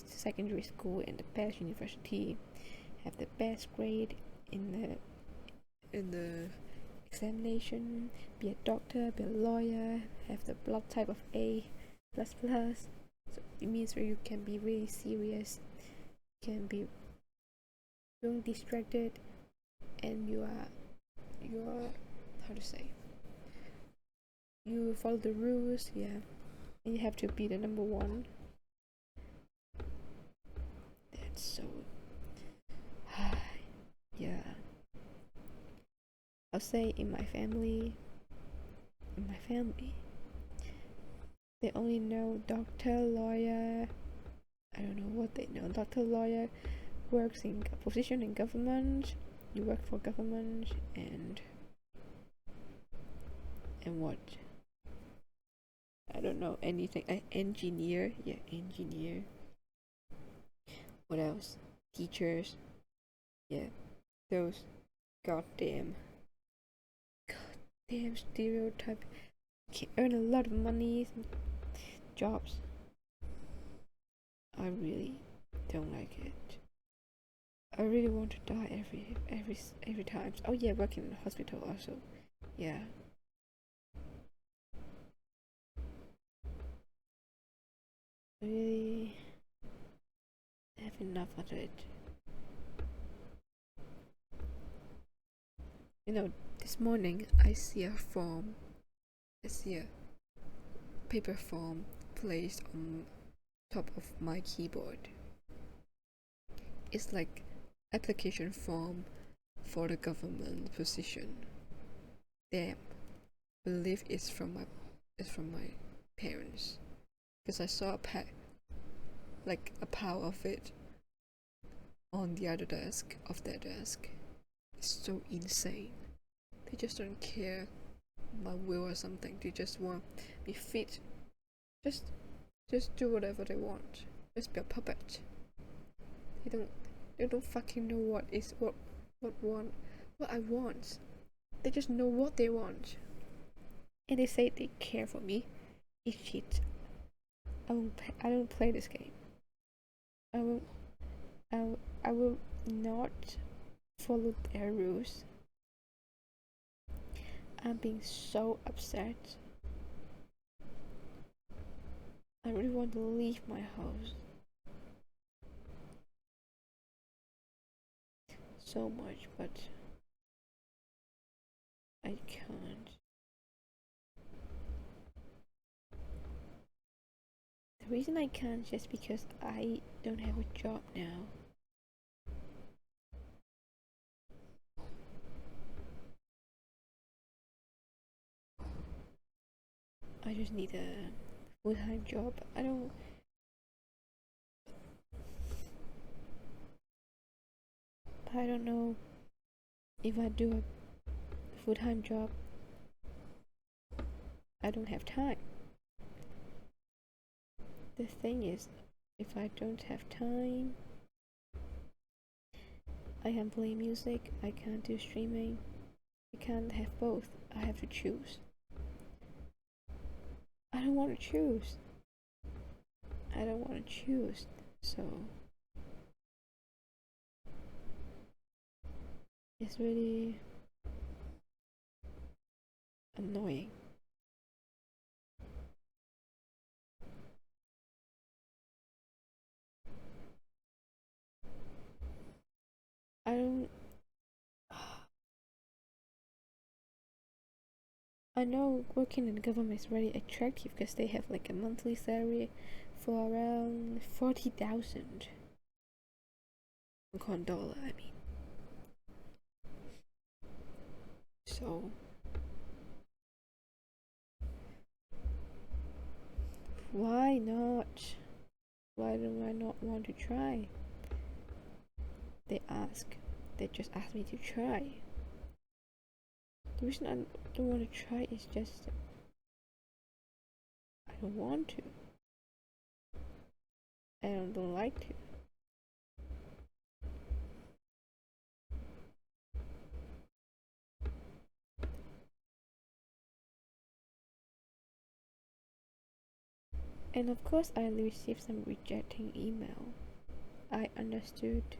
secondary school and the best university, have the best grade in the examination, be a doctor, be a lawyer, have the blood type of A++. So it means where you can be really serious, can be don't distracted, and you are how to say, you follow the rules, yeah, and you have to be the number one. That's so yeah. I'll say in my family, they only know doctor, lawyer, I don't know what they know. Doctor, lawyer, works in a position in government. You work for government and what? I don't know anything. Engineer, yeah, engineer. What else? Teachers, yeah. Those goddamn stereotype. Can earn a lot of money. Jobs. I really don't like it. I really want to die every time. Oh yeah, working in a hospital also. Yeah. I really have enough of it. You know, this morning I see a paper form placed on top of my keyboard. It's like application form for the government position. Damn, believe it's from my parents, because I saw a pile of it on the other desk of their desk. It's so insane. They just don't care my will or something. They just want me fit. Just do whatever they want. Just be a puppet. They don't fucking know what I want. They just know what they want. And they say they care for me. It's shit. I don't play this game. I will not follow their rules. I'm being so upset. I really want to leave my house. So much, but I can't. The reason I can't is just because I don't have a job now. I just need a full-time job. I don't know if I do a full-time job. I don't have time. The thing is, if I don't have time, I can play music, I can't do streaming. I can't have both. I have to choose. I don't want to choose. So it's really annoying. I know working in the government is very attractive because they have like a monthly salary for around 40,000 Hong Kong dollar, I mean. So why not? Why do I not want to try? They just ask me to try. The reason I don't want to try is just I don't want to. I don't like to. And of course I received some rejecting email. I understood.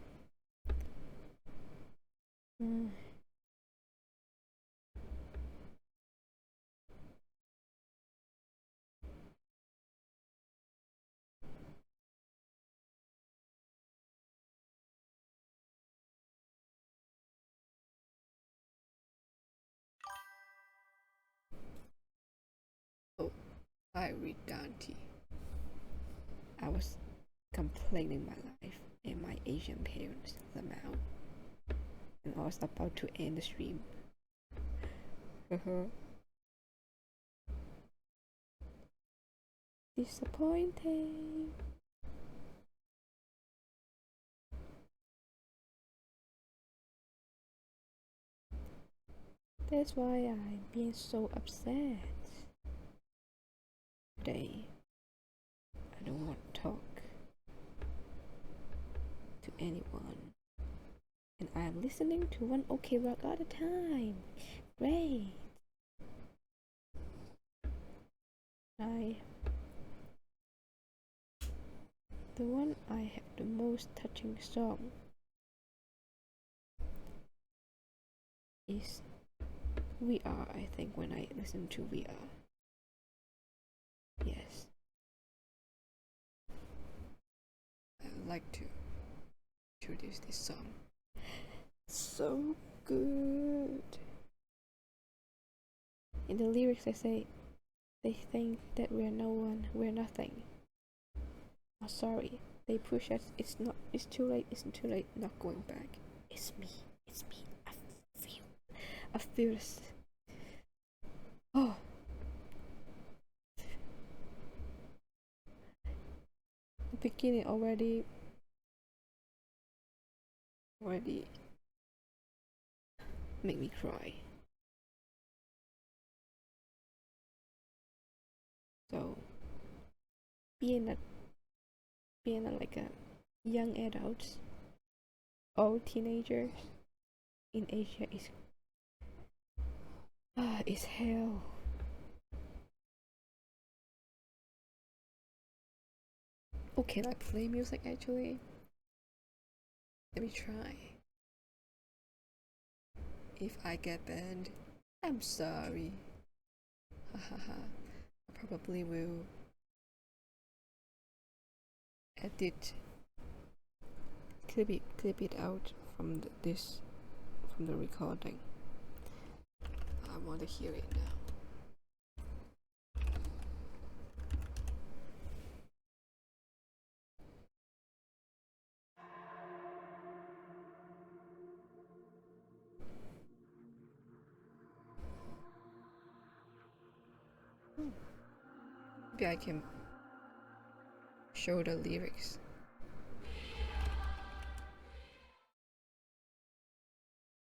Oh, I read Dante. I was complaining my life and my Asian parents Lamau, and I was about to end the stream. Disappointing. That's why I'm being so upset today. I don't want to talk to anyone. And I'm listening to One OK Rock all the time. Great. The one I have the most touching song is We Are, I think, when I listen to We Are. Yes. I would like to introduce this song. So good. In the lyrics they say, they think that we're no one, we're nothing. Oh, sorry, they push us, it's too late, not going back. It's me, I feel this. Oh. The beginning already make me cry. So being a like a young adult or teenagers in Asia is hell. Oh, can I play music actually? Let me try. If I get banned, I'm sorry. Hahaha. I probably will edit clip it out from the recording. I want to hear it now. Maybe I can show the lyrics.